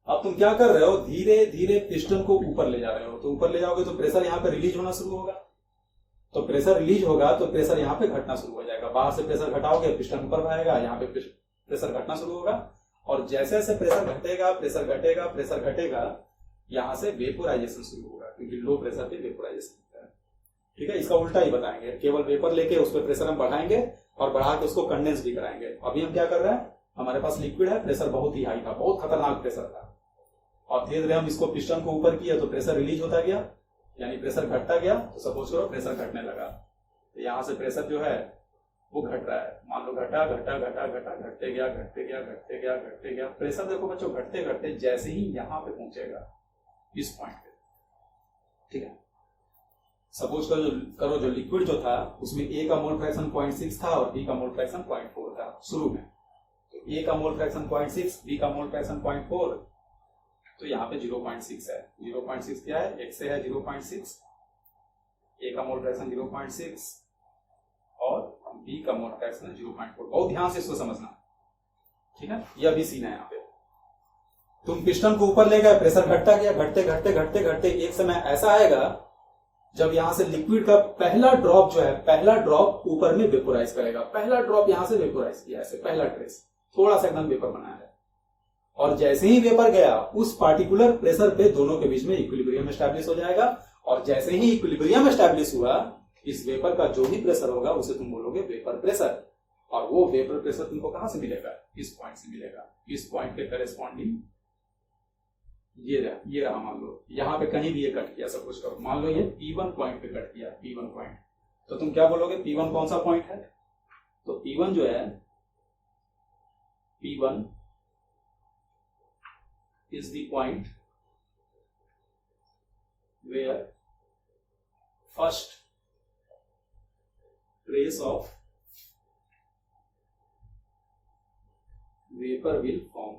अब तुम क्या कर रहे हो, धीरे धीरे पिस्टन को ऊपर ले जा रहे हो। तो ऊपर ले जाओगे तो प्रेशर यहाँ पे रिलीज होना शुरू होगा, तो प्रेशर रिलीज होगा तो प्रेशर यहाँ पे घटना शुरू हो जाएगा। बाहर से प्रेशर घटाओगे, पिस्टन ऊपर आएगा, यहाँ पे प्रेशर घटना शुरू होगा, और जैसे जैसे प्रेशर घटेगा, प्रेशर घटेगा, प्रेशर घटेगा, यहाँ से वेपोराइजेशन शुरू होगा, क्योंकि लो प्रेशर पे वेपोराइजेशन होता है। ठीक है, इसका उल्टा ही बताएंगे, केवल वेपर लेके उस पर प्रेशर हम बढ़ाएंगे और बढ़ा के उसको कंडेंस भी कराएंगे। अभी हम क्या कर रहे हैं, हमारे पास लिक्विड है, प्रेशर बहुत ही हाई था, बहुत खतरनाक प्रेशर था, और धीरे धीरे हम इसको पिस्टन को ऊपर किया तो प्रेशर रिलीज होता गया, यानी प्रेशर घटता गया। तो सपोज करो प्रेशर घटने लगा, तो यहाँ से प्रेशर जो है वो घट रहा है, मान लो घटा घटा घटा घटा, घटते गया घटते गया घटते गया घटते गया। प्रेशर देखो बच्चों घटते घटते जैसे ही यहाँ पे पहुंचेगा इस पॉइंट पे, ठीक है, सपोज करो जो लिक्विड जो था उसमें ए का मोल फ्रैक्शन 0.6 था और बी का मोल फ्रैक्शन 0.4 था शुरू में। तो ए का मोल फ्रैक्शन 0.6, बी का मोल फ्रैक्शन 0.4, तो यहाँ पे 0.6 है। 0.6 क्या है, XA है 0.6, ए का मोल फ्रैक्शन 0.6 और बी का मोल फ्रैक्शन 0.4। बहुत ध्यान से इसको समझना, ठीक है, यह भी सीन है। यहाँ पे तुम पिस्टन को ऊपर ले गए, प्रेशर घटता गया, घटते घटते घटते घटते एक समय ऐसा आएगा जब यहां से लिक्विड का पहला ड्रॉप जो है, पहला ड्रॉप ऊपर में वेपोराइज करेगा। पहला ड्रॉप यहां से वेपोराइज किया, ऐसे पहला ट्रेस थोड़ा सा एकदम वेपर बनाया है, और जैसे ही वेपर गया उस पार्टिकुलर प्रेशर पे दोनों के बीच में इक्विलिब्रियम एस्टैब्लिश हो जाएगा, और जैसे ही इक्विलिब्रियम एस्टैब्लिश हुआ, इस वेपर का जो भी प्रेशर होगा उसे तुम बोलोगे वेपर प्रेशर। और वो वेपर प्रेशर तुमको कहां से मिलेगा, इस पॉइंट से मिलेगा। इस पॉइंट के करेस्पॉन्डिंग ये रहा, मान लो यहाँ पे कहीं भी ये कट किया, सपोज करो मान लो ये P1 पॉइंट पे कट किया, P1 पॉइंट, तो तुम क्या बोलोगे, P1 कौन सा पॉइंट है, तो P1 जो है, P1 is the point where first trace of vapor will form।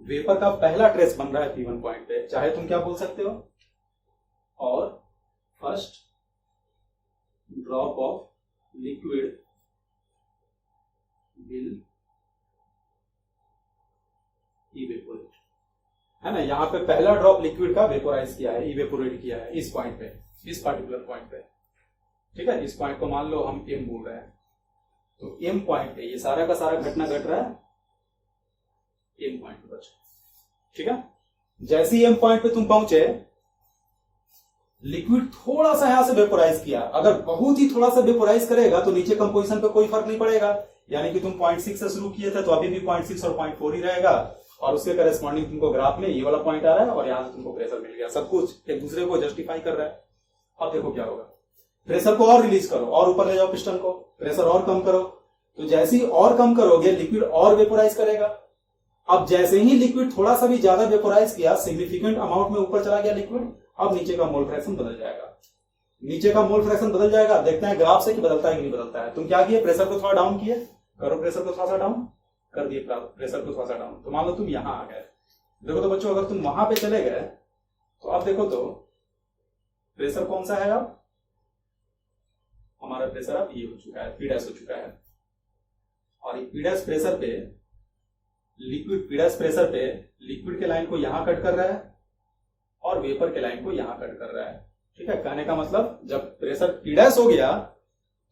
Vapour का पहला ट्रेस बन रहा है P1 पॉइंट पे, चाहे तुम क्या बोल सकते हो, और first drop of liquid will evaporate, है ना। यहाँ पे पहला ड्रॉप लिक्विड का वेपोराइज किया है, इवेपोरेट किया है इस पॉइंट पे, इस पार्टिकुलर पॉइंट पे, ठीक है। इस पॉइंट को मान लो हम M बोल रहे हैं, तो M पॉइंट पे ये सारा का सारा घटना घट रहा है M पॉइंट पे, ठीक है। जैसे ही M पॉइंट पे तुम पहुंचे, लिक्विड थोड़ा सा यहां से वेपोराइज किया, अगर बहुत ही थोड़ा सा वेपोराइज करेगा तो नीचे कंपोजिशन पे कोई फर्क नहीं पड़ेगा, यानी कि तुम 0.6 से शुरू किए थे तो अभी भी 0.6 और 0.4 ही रहेगा, और उसके करेस्पॉन्डिंग तुमको ग्राफ में ये वाला पॉइंट आ रहा है और यहां से तुमको प्रेशर मिल गया। सब कुछ एक दूसरे को जस्टिफाई कर रहा है। अब देखो क्या होगा, प्रेशर को और रिलीज करो और ऊपर ले जाओ पिस्टन को, प्रेशर और कम करो, तो जैसे ही और कम करोगे लिक्विड और वेपोराइज करेगा। अब जैसे ही लिक्विड थोड़ा सा भी ज्यादा वेपोराइज किया, सिग्निफिकेंट अमाउंट में ऊपर चला गया लिक्विड, अब नीचे का मोल फ्रैक्शन बदल जाएगा। नीचे का मोल फ्रैक्शन बदल जाएगा, देखते हैं ग्राफ से कि बदलता है कि नहीं बदलता है। तुम क्या किए, प्रेशर को थोड़ा डाउन किए, करो प्रेशर को थोड़ा सा डाउन कर दिए, प्रेशर को थोड़ा सा डाउन, तो मान लो तुम यहां आ गए। देखो तो बच्चों, अगर तुम वहां पे चले गए तो अब देखो तो प्रेशर कौन सा है, अब हमारा प्रेशर अब ये हो चुका है, P' हो चुका है, और ये P' प्रेशर पे लिक्विड, P' प्रेशर पे लिक्विड के लाइन को यहां कट कर रहा है और वेपर के लाइन को यहां कट कर रहा है, ठीक है। कहने का मतलब जब प्रेशर P' हो गया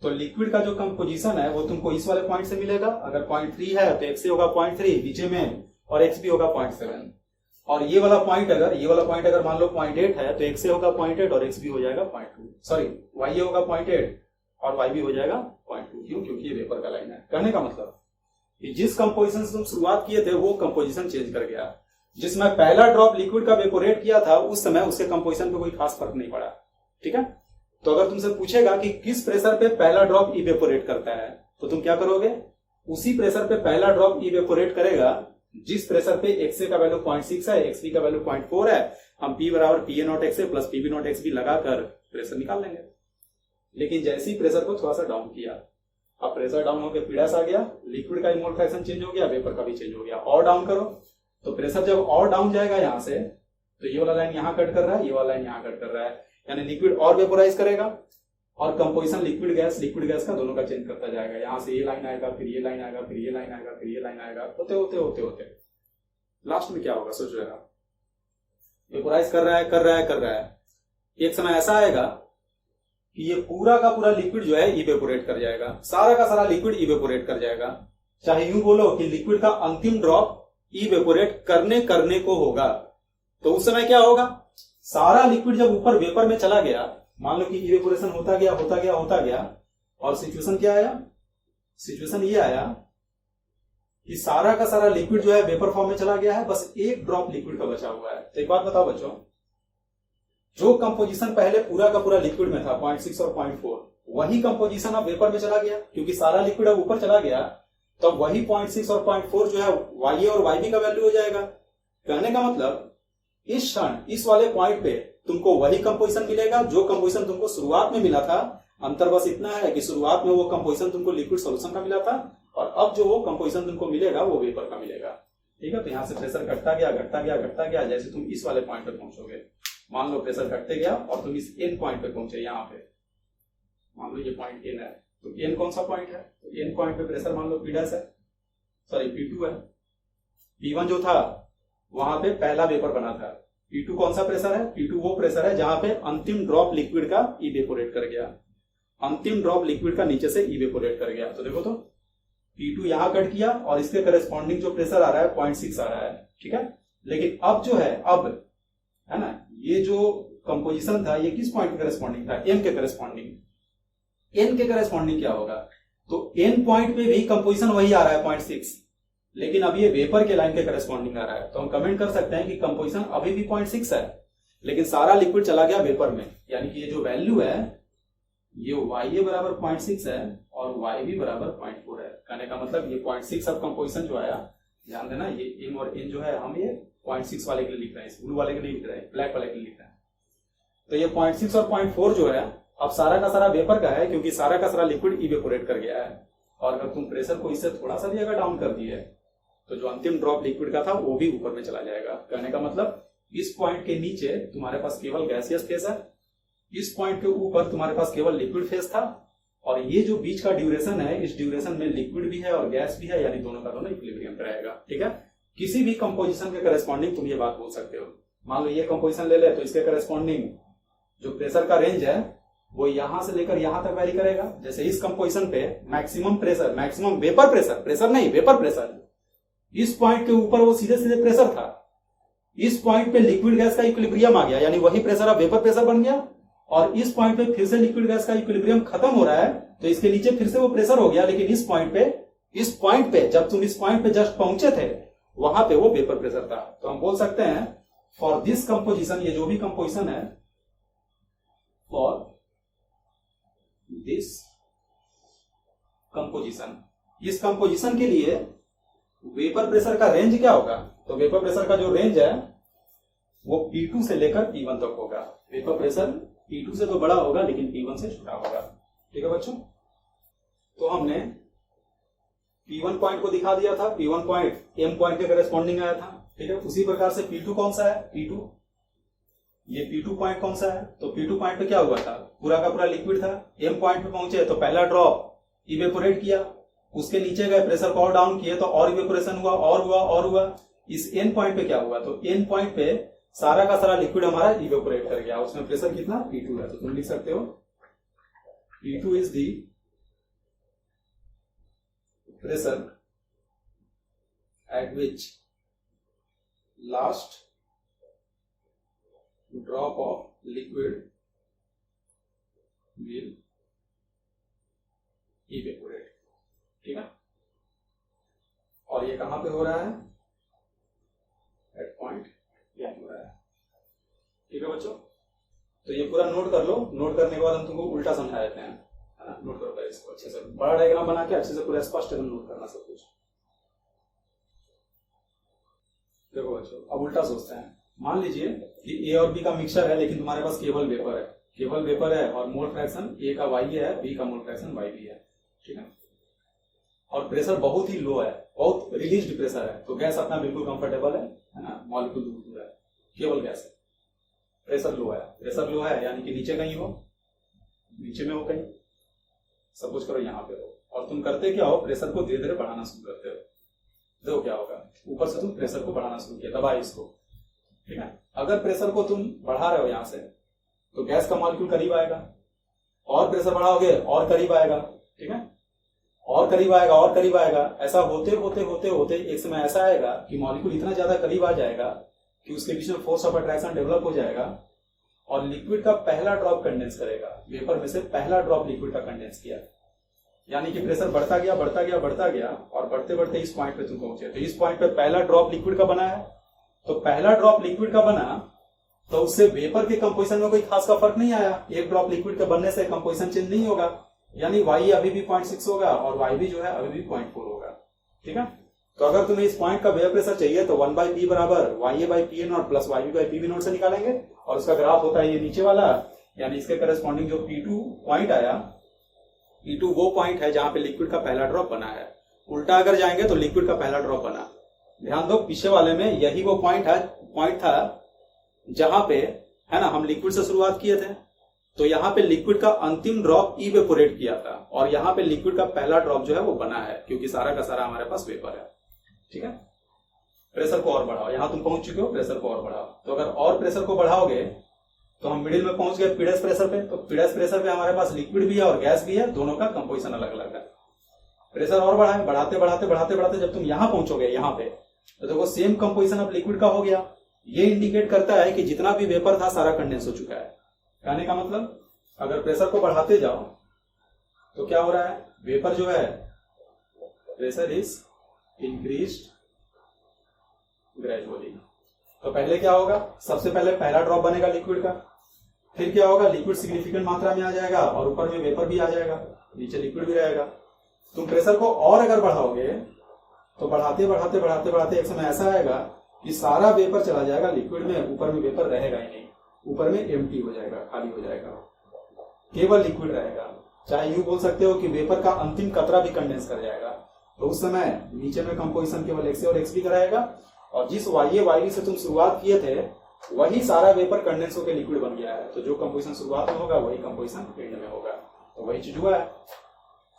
तो लिक्विड का जो कंपोजिशन है वो तुमको इस वाले पॉइंट से मिलेगा। अगर 0.3 है तो XA होगा 0.3 नीचे में, और XB होगा 0.7, और ये वाला पॉइंट अगर मान लो 0.8 है तो XA होगा 0.8 और XB हो जाएगा 0.2, सॉरी YA होगा 0.8 और YB हो जाएगा 0.2। क्यों, क्योंकि ये वेपर का लाइन है। कहने का मतलब कि जिस कंपोजिशन से तुम शुरुआत किए थे वो कंपोजिशन चेंज कर गया। जिसमें पहला ड्रॉप लिक्विड का वेपोरेट किया था उस समय उसके कंपोजिशन पे कोई खास फर्क नहीं पड़ा। ठीक है, तो अगर तुमसे पूछेगा कि किस प्रेशर पे पहला ड्रॉप इवेपोरेट करता है तो तुम क्या करोगे, उसी प्रेशर पे पहला ड्रॉप इवेपोरेट करेगा जिस प्रेशर पे XA का वैल्यू 0.6 है, XB का वैल्यू 0.4 है। हम P बराबर PA not XA plus PB not XB लगाकर प्रेशर निकाल लेंगे। लेकिन जैसे ही प्रेशर को थोड़ा सा डाउन किया, अब प्रेशर डाउन होकर पीडास आ गया, लिक्विड का मोल फ्रैक्शन चेंज हो गया, वेपर का भी चेंज हो गया। और डाउन करो तो प्रेशर जब और डाउन जाएगा यहां से, तो ये वाला लाइन यहां कट कर रहा है, ये वाला लाइन यहां कट कर रहा है, यानी लिक्विड और वेपोराइज करेगा और कंपोजिशन लिक्विड गैस का दोनों का चेंज करता जाएगा। यहां से ये लाइन आएगा, फिर ये लाइन आएगा, फिर ये लाइन आएगा, फिर ये लाइन आएगा, होते होते होते होते लास्ट में क्या होगा सोच लेना। वेपोराइज कर रहा है, एक समय ऐसा आएगा कि ये पूरा का पूरा लिक्विड जो है इवेपोरेट कर जाएगा, सारा का सारा लिक्विड इवेपोरेट कर जाएगा। चाहे यूं बोलो कि लिक्विड का अंतिम ड्रॉप इवेपोरेट करने को होगा। तो उस समय क्या होगा, सारा लिक्विड जब ऊपर वेपर में चला गया, मान लो कि इवेपोरेशन होता गया और सिचुएशन क्या आया, सिचुएशन ये आया कि सारा का सारा लिक्विड जो है वेपर फॉर्म में चला गया है, बस एक ड्रॉप लिक्विड का बचा हुआ है। तो एक बात बताओ बच्चों, जो कंपोजिशन पहले पूरा का पूरा लिक्विड में था 0.6 और 0.4, वही कंपोजिशन अब वेपर में चला गया, क्योंकि सारा लिक्विड अब ऊपर चला गया, तो वही 0.6 और 0.4 जो है YA और YB का वैल्यू हो जाएगा। कहने का मतलब इस क्षण इस वाले पॉइंट पे तुमको वही कंपोजिशन मिलेगा जो कंपोजिशन तुमको शुरुआत में मिला था। अंतर बस इतना है कि शुरुआत में वो कंपोजिशन तुमको लिक्विड सॉल्यूशन का मिला था और अब जो वो कंपोजिशन तुमको मिलेगा वो वेपर का मिलेगा। ठीक है, तो यहां से प्रेशर घटता गया, जैसे तुम इस वाले पॉइंट पे पहुंचोगे। मान लो प्रेशर घटते गया और तुम इस एन पॉइंट पे पहुंचे, यहाँ पे मान लो ये पॉइंट एन है, तो एन कौन सा पॉइंट है, तो एन पॉइंट पे प्रेशर मान लो P' है, सॉरी P2 है। P1 जो था वहां पे पहला वेपर बना था, P2 कौन सा प्रेशर है, P2 वो प्रेशर है जहां पे अंतिम ड्रॉप लिक्विड का इवेपोरेट कर गया, अंतिम ड्रॉप लिक्विड का नीचे से इवेपोरेट कर गया। तो देखो तो P2 यहां कट किया और इसके करेस्पॉन्डिंग जो प्रेशर आ रहा है 0.6 आ रहा है। ठीक है, लेकिन अब जो है, अब है ना, ये जो कंपोजिशन था ये किस पॉइंट के करेस्पॉन्डिंग था, एन के करेस्पॉन्डिंग। एन के करेस्पॉन्डिंग क्या होगा, तो एन पॉइंट पे भी कंपोजिशन वही आ रहा है 0.6, लेकिन अब ये वेपर के लाइन के करेस्पॉन्डिंग आ रहा है। तो हम कमेंट कर सकते हैं कि कंपोजिशन अभी भी 0.6 है, लेकिन सारा लिक्विड चला गया वेपर में, यानी कि ये जो वैल्यू है ये YA बराबर 0.6 है और YB बराबर 0.4 है। कहने का मतलब ये 0.6 अब कंपोजिशन जो आया, ध्यान देना ये एन और एन जो है हम ये 0.6 वाले के लिए लिख रहे हैं, ब्लू वाले के लिए लिख रहे हैं, ब्लैक वाले के लिए लिख रहे हैं। तो ये 0.6 और 0.4 जो है अब सारा का सारा वेपर का है, क्योंकि सारा का सारा लिक्विड इवेपोरेट कर गया है। और अगर तुम प्रेशर को इससे थोड़ा सा भी अगर डाउन कर दिए तो जो अंतिम ड्रॉप लिक्विड का था वो भी ऊपर में चला जाएगा। कहने का मतलब इस पॉइंट के नीचे तुम्हारे पास केवल गैसियस फेज है, इस पॉइंट के ऊपर तुम्हारे पास केवल लिक्विड फेज था, और ये जो बीच का ड्यूरेशन है, इस ड्यूरेशन में लिक्विड भी है और गैस भी है, यानी दोनों का दोनों इक्विलिब्रियम पे रहेगा। ठीक है, किसी भी कंपोजिशन के करेस्पॉन्डिंग तुम ये बात बोल सकते हो। मान लो ये कंपोजिशन ले ले तो इसके करेस्पॉन्डिंग जो प्रेशर का रेंज है वो यहां से लेकर यहां तक वैरी करेगा। जैसे इस कंपोजिशन पे maximum pressure, maximum vapour pressure, pressure नहीं वेपर प्रेशर, इस पॉइंट के ऊपर वो सीधे सीधे प्रेशर था, इस पॉइंट पे लिक्विड गैस का इक्विलिब्रियम आ गया, यानी वही प्रेशर अब वेपर प्रेशर बन गया। और इस पॉइंट पे फिर से लिक्विड गैस का इक्विलिब्रियम खत्म हो रहा है, तो इसके नीचे फिर से वो प्रेशर हो गया, लेकिन इस पॉइंट पे जब तुम इस पॉइंट पे जस्ट पहुंचे थे वहां पे वो वेपर प्रेशर था। तो हम बोल सकते हैं फॉर दिस कंपोजिशन, ये जो भी कंपोजिशन है, फॉर दिस कंपोजिशन, इस कंपोजिशन के लिए वेपर प्रेशर का रेंज क्या होगा, तो वेपर प्रेशर का जो रेंज है वो P2 से लेकर P1 तक होगा। वेपर प्रेशर P2 से तो बड़ा होगा लेकिन P1 से छोटा होगा। ठीक है बच्चों, तो हमने P1 पॉइंट को दिखा दिया था, P1 पॉइंट M पॉइंट के करेस्पॉन्डिंग आया था। ठीक है, उसी प्रकार से P2 कौन सा है, P2, ये P2 पॉइंट कौन सा है, तो P2 पॉइंट पे क्या हुआ था, पूरा का पूरा लिक्विड था, M पॉइंट पे पहुंचे तो पहला ड्रॉप इवेपोरेट किया, उसके नीचे गए प्रेशर को और डाउन किए तो और इवेपोरेशन हुआ और हुआ और हुआ। इस N पॉइंट पे क्या हुआ, तो N पॉइंट पे सारा का सारा लिक्विड हमारा इवेपोरेट कर गया, उसमें प्रेशर कितना P2 है। तो तुम लिख सकते हो P2 is the pressure at which last drop of liquid will evaporate. ठीक है, और ये कहां पे हो रहा है, एट पॉइंट यहां हो रहा है। ठीक है बच्चों, तो ये पूरा नोट कर लो। नोट करने के बाद हम तुमको उल्टा समझा देते हैं, है ना। नोट करो इसको अच्छे से, बड़ा डायग्राम बना के अच्छे से पूरा स्पष्ट नोट करना सब कुछ। देखो बच्चों, अब उल्टा सोचते हैं। मान लीजिए कि ए और बी का मिक्सचर है, लेकिन तुम्हारे पास केवल वेपर है, केवल वेपर है, और मोल फ्रैक्शन ए का वाई है, बी का मोल फ्रैक्शन वाई भी है। ठीक है, और प्रेशर बहुत ही लो है, बहुत रिलीज्ड प्रेशर है, तो गैस अपना बिल्कुल कंफर्टेबल है ना, मॉलिक्यूल दूर है, केवल गैस है। प्रेशर लो है, प्रेशर लो है यानी कि नीचे कहीं हो, नीचे में हो कहीं, सपोज करो यहाँ पे हो, और तुम करते क्या हो, प्रेशर को धीरे धीरे बढ़ाना शुरू करते हो। देखो क्या होगा, ऊपर से तुम प्रेशर को बढ़ाना शुरू किया, दबाए इसको। ठीक है, अगर प्रेशर को तुम बढ़ा रहे हो यहां से, तो गैस का मॉलिक्यूल करीब आएगा, और प्रेशर बढ़ाओगे और करीब आएगा। ठीक है, और करीब आएगा और करीब आएगा, ऐसा होते होते होते होते एक समय ऐसा आएगा कि मॉलिक्यूल इतना ज्यादा करीब आ जाएगा कि उसके बीच में फोर्स ऑफ अट्रैक्शन डेवलप हो जाएगा, और लिक्विड का पहला ड्रॉप कंडेंस करेगा। वेपर में से पहला ड्रॉप लिक्विड का कंडेंस किया, यानी कि प्रेशर बढ़ता गया बढ़ता गया बढ़ता गया, और बढ़ते बढ़ते इस पॉइंट पे तुम पहुंचे। तो इस पॉइंट पे पहला ड्रॉप लिक्विड का बना है, तो पहला ड्रॉप लिक्विड का बना, तो उससे वेपर के कंपोजिशन में कोई खास का फर्क नहीं आया। एक ड्रॉप लिक्विड के बनने से कंपोजिशन चेंज नहीं होगा, यानी वाई अभी भी 0.6 होगा और वाई भी जो है अभी भी 0.4 होगा। ठीक है, तो अगर तुम्हें इस पॉइंट का वेपर प्रेशर चाहिए तो 1/p बराबर YA/PA0 प्लस YB/PB0 से निकालेंगे, और उसका ग्राफ होता है ये नीचे वाला, यानी इसके करस्पॉन्डिंग जो P2 पॉइंट आया, P2 वो पॉइंट है जहां पे लिक्विड का पहला ड्रॉप बना है। उल्टा अगर जाएंगे तो लिक्विड का पहला ड्रॉप बना। ध्यान दो, पीछे वाले में यही वो पॉइंट था जहां पे, है ना, हम लिक्विड से शुरुआत किए थे, तो यहाँ पे लिक्विड का अंतिम ड्रॉप इवेपोरेट किया था, और यहाँ पे लिक्विड का पहला ड्रॉप जो है वो बना है, क्योंकि सारा का सारा हमारे पास वेपर है। ठीक है, प्रेशर को और बढ़ाओ, यहां तुम पहुंच चुके हो, प्रेशर को और बढ़ाओ। तो अगर और प्रेशर को बढ़ाओगे तो हम मिडिल में पहुंच गए पीडीएस प्रेशर पे, तो पीडीएस प्रेशर पे हमारे पास लिक्विड भी है और गैस भी है, दोनों का कंपोजिशन अलग अलग है। प्रेशर और बढ़ाए, बढ़ाते बढ़ाते बढ़ाते बढ़ाते जब तुम यहां पहुंचोगे यहाँ पे, तो देखो सेम कंपोजिशन अब लिक्विड का हो गया। ये इंडिकेट करता है कि जितना भी वेपर था सारा कंडेंस हो चुका है। कहने का मतलब, अगर प्रेशर को बढ़ाते जाओ तो क्या हो रहा है, वेपर जो है, प्रेशर इज इंक्रीज्ड ग्रेजुअली। तो पहले क्या होगा, सबसे पहले पहला ड्रॉप बनेगा लिक्विड का, फिर क्या होगा, लिक्विड सिग्निफिकेंट मात्रा में आ जाएगा और ऊपर में वेपर भी आ जाएगा, नीचे लिक्विड भी रहेगा। तुम प्रेशर को और अगर बढ़ाओगे तो बढ़ाते बढ़ाते बढ़ाते बढ़ाते एक समय ऐसा आएगा कि सारा वेपर चला जाएगा लिक्विड में, ऊपर में वेपर रहेगा ही नहीं, ऊपर में एम्प्टी हो जाएगा, खाली हो जाएगा, केवल लिक्विड रहेगा। चाहे यूं बोल सकते हो कि वेपर का अंतिम कतरा भी कंडेंस कर जाएगा, तो उस समय नीचे में कंपोजिशन केवल XA और XB का रहेगा, और जिस YA YB से तुम शुरुआत किए थे वही सारा वेपर कंडेंस होकर लिक्विड बन गया है। तो जो कंपोजिशन शुरुआत में होगा वही कंपोजिशन एंड में होगा। तो वही चीज हुआ है,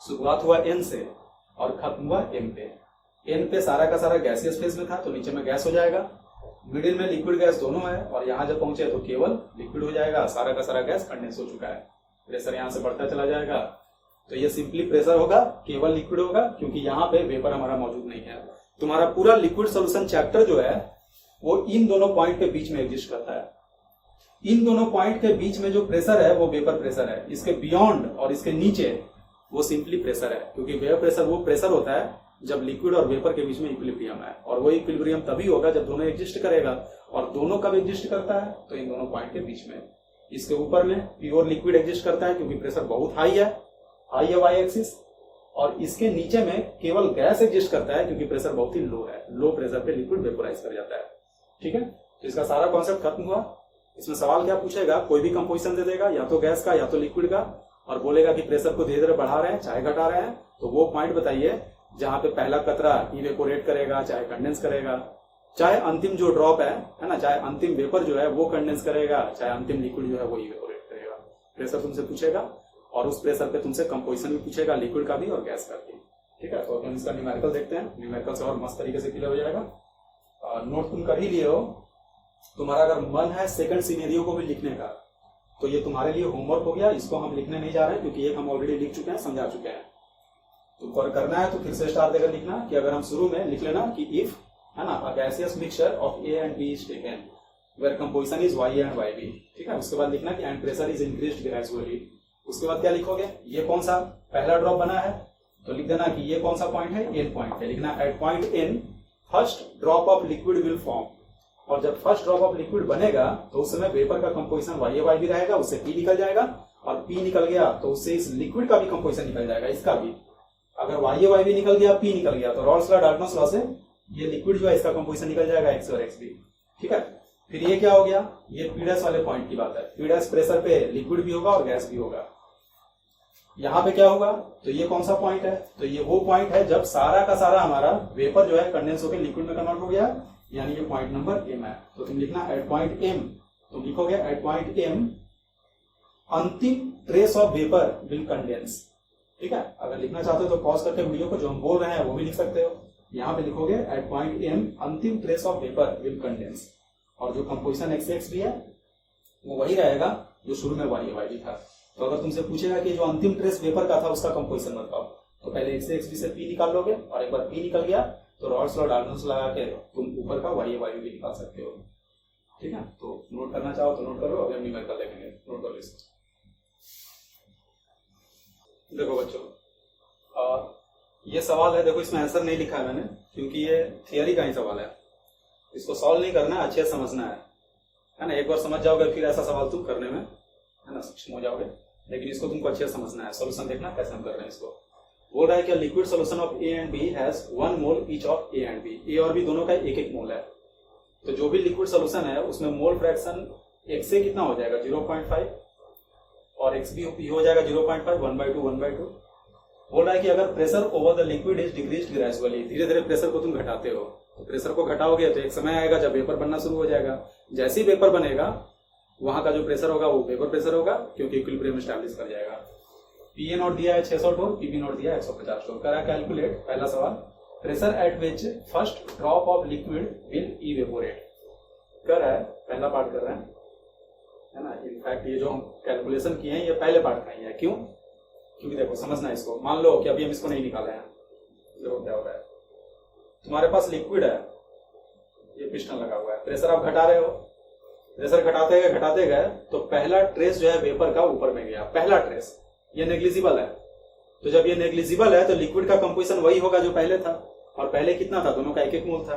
शुरुआत हुआ N से और खत्म हुआ M पे। N पे सारा का सारा गैसियस फेज में था, तो नीचे में गैस हो जाएगा, मिडिल में लिक्विड गैस दोनों है, और यहाँ जब पहुंचे तो केवल लिक्विड हो जाएगा, सारा का सारा गैस कंडेंस हो चुका है। प्रेशर यहाँ से बढ़ता चला जाएगा, तो ये सिंपली प्रेशर होगा, केवल लिक्विड होगा, क्योंकि यहाँ पे वेपर हमारा मौजूद नहीं है। तुम्हारा पूरा लिक्विड सोल्यूशन चैप्टर जो है वो इन दोनों पॉइंट के बीच में एग्जिस्ट करता है। इन दोनों पॉइंट के बीच में जो प्रेशर है वो वेपर प्रेशर है, इसके बियॉन्ड और इसके नीचे वो सिंपली प्रेशर है, क्योंकि वेपर प्रेशर वो प्रेशर होता है जब लिक्विड और वेपर के बीच में इक्विलिब्रियम है, और वो इक्विलिब्रियम तभी होगा जब दोनों एग्जिस्ट करेगा। और दोनों कब एग्जिस्ट करता है, तो इन दोनों पॉइंट के बीच में। इसके ऊपर में प्योर लिक्विड एग्जिस्ट करता है क्योंकि प्रेशर बहुत हाई है वाई एक्सिस, और इसके नीचे में केवल गैस एग्जिस्ट करता है क्योंकि प्रेशर बहुत ही लो है। लो प्रेशर पे लिक्विड वेपोराइज कर जाता है। ठीक है, तो इसका सारा कॉन्सेप्ट खत्म हुआ। इसमें सवाल क्या पूछेगा, कोई भी कंपोजिशन दे देगा, या तो गैस का या तो लिक्विड का, और बोलेगा कि प्रेशर को धीरे धीरे बढ़ा रहे हैं चाहे घटा रहे हैं, तो वो पॉइंट बताइए जहां पे पहला कतरा इवेपोरेट करेगा, चाहे कंडेंस करेगा, चाहे अंतिम जो ड्रॉप है ना, चाहे अंतिम वेपर जो है वो कंडेंस करेगा, चाहे अंतिम लिक्विड जो है वो इवेपोरेट करेगा। प्रेशर तुमसे पूछेगा, और उस प्रेशर पे तुमसे कंपोजिशन भी पूछेगा, लिक्विड का भी और गैस का भी। ठीक है, तो हम इसका न्यूमेरिकल देखते हैं। न्यूमेरिकल से और मस्त तरीके से क्लियर हो जाएगा। नोट तुम कर ही लिए हो, तुम्हारा अगर मन है सेकंड सिनेरियो को भी लिखने का, तो ये तुम्हारे लिए होमवर्क हो गया। इसको हम लिखने नहीं जा रहे हैं क्योंकि एक हम ऑलरेडी लिख चुके हैं, समझा चुके हैं। तो और करना है तो फिर से स्टार देकर लिखना कि अगर हम शुरू में लिख लेना कि इफ, है ना, अ gaseous mixture of A and B is taken where composition is YA and YB। ठीक है, उसके बाद लिखना कि and pressure is increased gradually. उसके बाद क्या लिखोगे, ये कौन सा पहला ड्रॉप बना है, तो लिख देना कि ये कौन सा पॉइंट है, एन पॉइंट है। लिखना at point N first drop of liquid will form. और जब फर्स्ट ड्रॉप ऑफ लिक्विड बनेगा तो उस समय वेपर का कंपोजिशन YAY भी रहेगा, उससे P निकल जाएगा, और P निकल गया तो उससे इस लिक्विड का भी कंपोजिशन निकल जाएगा, इसका भी। अगर YAY भी निकल गया, P निकल गया, तो रॉल्स लॉ डाल्टन्स लॉ से ये लिक्विड जो है इसका कंपोजिशन निकल जाएगा X और XB। ठीक है, फिर ये क्या हो गया, ये P' वाले पॉइंट की बात है। P' प्रेशर पे लिक्विड भी होगा और गैस भी होगा। यहाँ पे क्या होगा, तो ये कौन सा पॉइंट है, तो ये वो पॉइंट है जब सारा का सारा हमारा वेपर जो है कंडेंस होकर लिक्विड में कन्वर्ट हो गया, यानी ये पॉइंट नंबर M है। तो तुम लिखना एट पॉइंट M, तुम लिखोगे एट पॉइंट M अंतिम trace of vapour will condense. ठीक है, अगर लिखना चाहते हो तो पॉज करके वीडियो को जो हम बोल रहे हैं वो भी लिख सकते हो। यहाँ पे लिखोगे एट पॉइंट M अंतिम trace of vapour will condense, और जो कंपोजिशन XX भी है वो वही रहेगा जो शुरू में YAY भी था। तो अगर तुमसे पूछेगा कि जो अंतिम ट्रेस वेपर का था उसका कंपोजिशन बताओ, तो पहले XXB से P निकाल लोगे, और एक बार P निकल गया तो रॉल्स लॉ डाल्टन्स लगा के तुम ऊपर का YAY भी निकाल सकते हो। ठीक है, तो नोट करना चाहो तो नोट करो, अभी हम न्यूमेरिकल देखेंगे, नोट कर लो। देखो बच्चों, ये सवाल है, देखो इसमें आंसर नहीं लिखा है मैंने क्योंकि ये थियरी का ही सवाल है, इसको सॉल्व नहीं करना है, अच्छे से समझना है ना। एक बार समझ जाओगे फिर ऐसा सवाल तुम करने में, है ना, सक्षम हो जाओगे, लेकिन इसको तुमको अच्छे से समझना है। सॉल्यूशन देखना कैसे हम कर रहे हैं इसको। बोल रहा है कि liquid solution of A and B has 1 mole each of A and B। A और B दोनों का 1-1 मोल है, तो जो भी लिक्विड सॉल्यूशन है उसमें मोल फ्रैक्शन X से कितना हो जाएगा 0.5, और XB हो जाएगा 0.5, 1/2 1/2। बोल रहा है कि अगर pressure over the liquid is decreased gradually, धीरे धीरे प्रेशर को तुम घटाते हो, तो प्रेशर को घटाओगे तो एक समय आएगा जब वेपर बनना शुरू हो जाएगा। जैसे ही वेपर बनेगा वहां का जो प्रेशर होगा वो वेपर प्रेशर होगा, क्योंकि इक्विलिब्रियम एस्टैब्लिश कर जाएगा। PA नॉट दिया है 600 टोर, PB नॉट दिया है 150 टोर। करा कैलकुलेट, पहला सवाल, pressure at which first drop of liquid will evaporate. कर रहा है, पहला पार्ट कर रहे हैं, है ना। इनफैक्ट ये जो हम कैलकुलेशन किए हैं ये पहले पार्ट का ही है। क्यों, क्योंकि देखो समझना है इसको। मान लो कि अभी हम इसको नहीं निकाले हैं, देखो क्या हो रहा है, तुम्हारे पास लिक्विड है, ये पिस्टन लगा हुआ है, प्रेशर आप घटा रहे हो, प्रेशर घटाते गए तो पहला ट्रेस जो है वेपर का ऊपर में गया, पहला ट्रेस, ये नेग्लिजिबल है। तो जब ये नेग्लिजिबल है तो लिक्विड का कंपोजिशन वही होगा जो पहले था, और पहले कितना था, दोनों का 1-1 मोल था,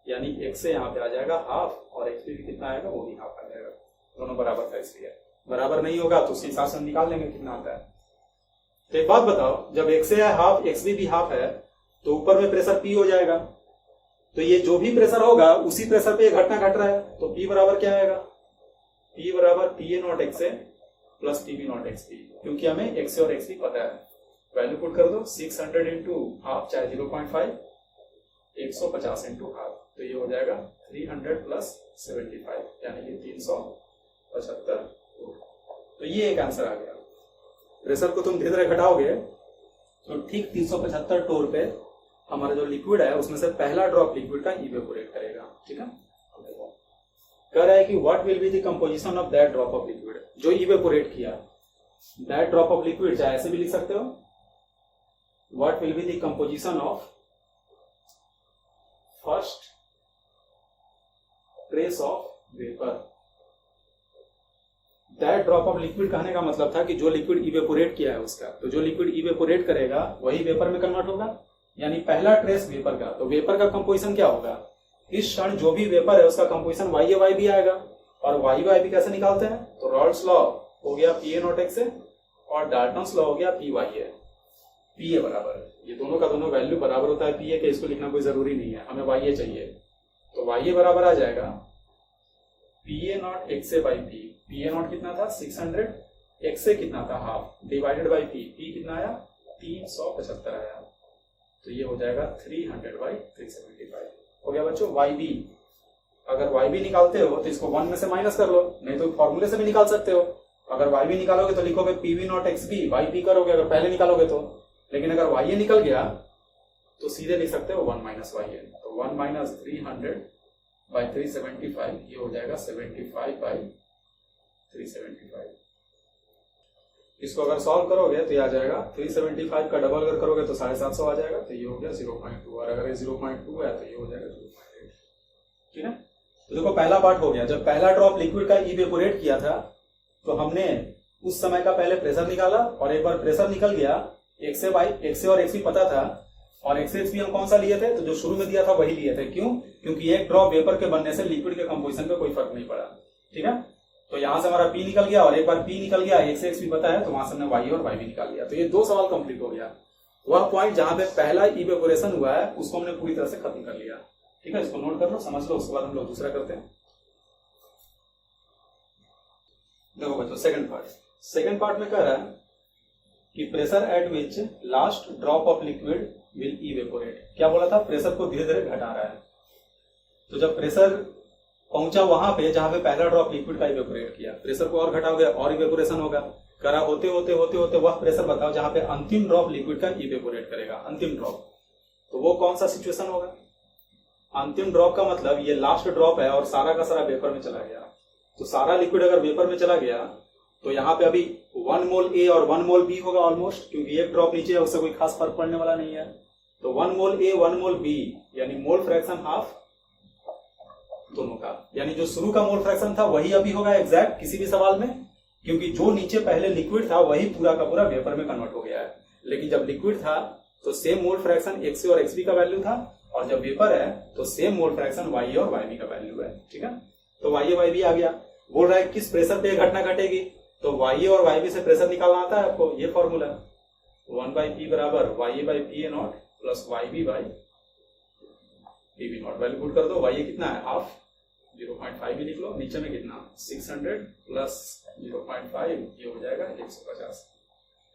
यानी X से यहाँ पे आ जाएगा हाफ, और XB भी कितना आएगा, वो भी हाफ आ जाएगा, दोनों बराबर था इसलिए। बराबर नहीं होगा तो उसी हिसाब से निकाल लेंगे कितना आता है। तो एक बात बताओ, जब X से है हाफ, XB भी हाफ है, तो ऊपर में प्रेशर P हो जाएगा, तो ये जो भी प्रेशर होगा उसी प्रेशर पे ये घटना घट रहा है, तो P बराबर क्या आएगा, P बराबर PA not XA plus PB not XB, क्योंकि हमें XA और XB पता है। वैल्यू पुट कर दो, 600 इंटू हाफ चाहे 0.5, 150 इंटू हाफ, तो ये हो जाएगा 300 प्लस 75, यानी कि 375। तो ये एक आंसर आ गया। प्रेशर को तुम धीरे धीरे घटाओगे तो ठीक 375 टोर पे हमारा जो लिक्विड है उसमें से पहला ड्रॉप लिक्विड का इवेपोरेट करेगा। ठीक है, कह रहा है कि what will be the composition of that drop of liquid, जो इवेपोरेट किया, दैट ड्रॉप ऑफ लिक्विड, चाहे ऐसे भी लिख सकते हो, what will be the composition of first trace of vapour. That drop of liquid कहने का मतलब था कि जो लिक्विड इवेपोरेट किया है उसका, तो जो लिक्विड इवेपोरेट करेगा वही वेपर में कन्वर्ट होगा, यानी पहला ट्रेस वेपर का। तो वेपर का कंपोजिशन क्या होगा, इस क्षण जो भी वेपर है उसका कंपोजिशन YAY भी आएगा, और YAY भी कैसे निकालते हैं, तो रॉल्स लॉ हो गया PA नॉट XA और डाल्टन्स लॉ हो गया PYA। PA बराबर, ये दोनों का दोनों वैल्यू बराबर होता है PA के, इसको लिखना कोई जरूरी नहीं है, हमें YA चाहिए, तो YA बराबर आ जाएगा PA not XA by P। PA not कितना था 600, XA कितना था half, divided by P, P कितना आया 375 आया, तो ये हो जाएगा 300 बाई 375। हो गया बच्चों YB। अगर YB निकालते हो तो इसको 1 में से माइनस कर लो, नहीं तो फॉर्मूले से भी निकाल सकते हो। अगर YB निकालोगे तो लिखोगे PV not XB by P करोगे, अगर पहले निकालोगे तो। लेकिन अगर YA निकल गया तो सीधे लिख सकते हो 1 माइनस YA, तो 1 माइनस 300 बाई 375, ये हो जाएगा 75 बाई 375। इसको अगर सॉल्व करोगे तो ये आ जाएगा 375 का डबल अगर करोगे तो 750 आ जाएगा, तो ये हो गया 0.2, और अगर ये 0.2 है तो ये हो जाएगा 0.8। ठीक है, तो देखो पहला पार्ट हो गया। जब पहला ड्रॉप लिक्विड का इवेपोरेट किया था तो हमने उस समय का पहले प्रेशर निकाला, और एक बार प्रेशर निकल गया एक्स ए और एक्स बी पता था, और एक्स एक्स बी हम कौन सा लिए थे, तो जो शुरू में दिया था वही लिए थे। क्यों? क्योंकि एक ड्रॉप वेपर के बनने से लिक्विड के कंपोजिशन पे कोई फर्क नहीं पड़ा। ठीक है, तो यहां से हमारा पी निकल गया, और एक बार पी निकल गया, एक्स एक्स भी पता है, तो वहां से हमने वाई और वाई भी निकाल लिया। तो ये 2 सवाल कंप्लीट हो गया। वह पॉइंट जहां पे पहला इवेपोरेशन हुआ है उसको हमने पूरी तरह से खत्म कर लिया। ठीक है, इसको नोट कर लो, समझ लो, उसके बाद हम लोग दूसरा करते हैं। देखो बच्चों, सेकंड पार्ट में कह रहा है कि pressure at which last drop of liquid will evaporate. क्या बोला था? प्रेशर को धीरे धीरे घटा रहा है। तो जब प्रेशर पहुंचा वहां पे जहां पे पहला ड्रॉप लिक्विड का इवेपोरेट किया, प्रेशर को और घटाओगे और इवेपोरेशन होगा। करा होते होते होते होते वह प्रेशर बताओ जहां पे अंतिम ड्रॉप लिक्विड का इवेपोरेट करेगा, अंतिम ड्रॉप। तो वो कौन सा सिचुएशन होगा? अंतिम ड्रॉप का मतलब ये लास्ट ड्रॉप है और सारा का सारा वेपर में चला गया। तो सारा लिक्विड अगर वेपर में चला गया तो यहाँ पे अभी 1 मोल ए और 1 मोल बी होगा ऑलमोस्ट, क्योंकि एक ड्रॉप नीचे है, उससे कोई खास फर्क पड़ने वाला नहीं है। तो 1 मोल ए 1 मोल बी, यानी मोल फ्रैक्शन हाफ दोनों का, यानी जो शुरू का मोल फ्रैक्शन था वही अभी होगा एग्जैक्ट किसी भी सवाल में, क्योंकि जो नीचे पहले लिक्विड था वही पूरा का पूरा वेपर में कन्वर्ट हो गया है। लेकिन जब लिक्विड था तो सेम मोल फ्रैक्शन एक्स ए और एक्स बी का वैल्यू था, और जब वेपर है तो सेम मोल फ्रैक्शन वाई ए और वाई बी का वैल्यू है। ठीक है, तो वाई ए वाई बी आ गया। बोल रहा है किस प्रेशर पे घटना घटेगी, तो वाई ए और वाई बी से प्रेशर निकालना आता है आपको, ये फॉर्मूला 1/P बराबर Y A by P A not plus Y B by P B not. Value put कर दो, वाई ए कितना है हाफ, 0.5 भी लिख लो, नीचे में कितना 600 प्लस 0.5, ये हो जाएगा 150,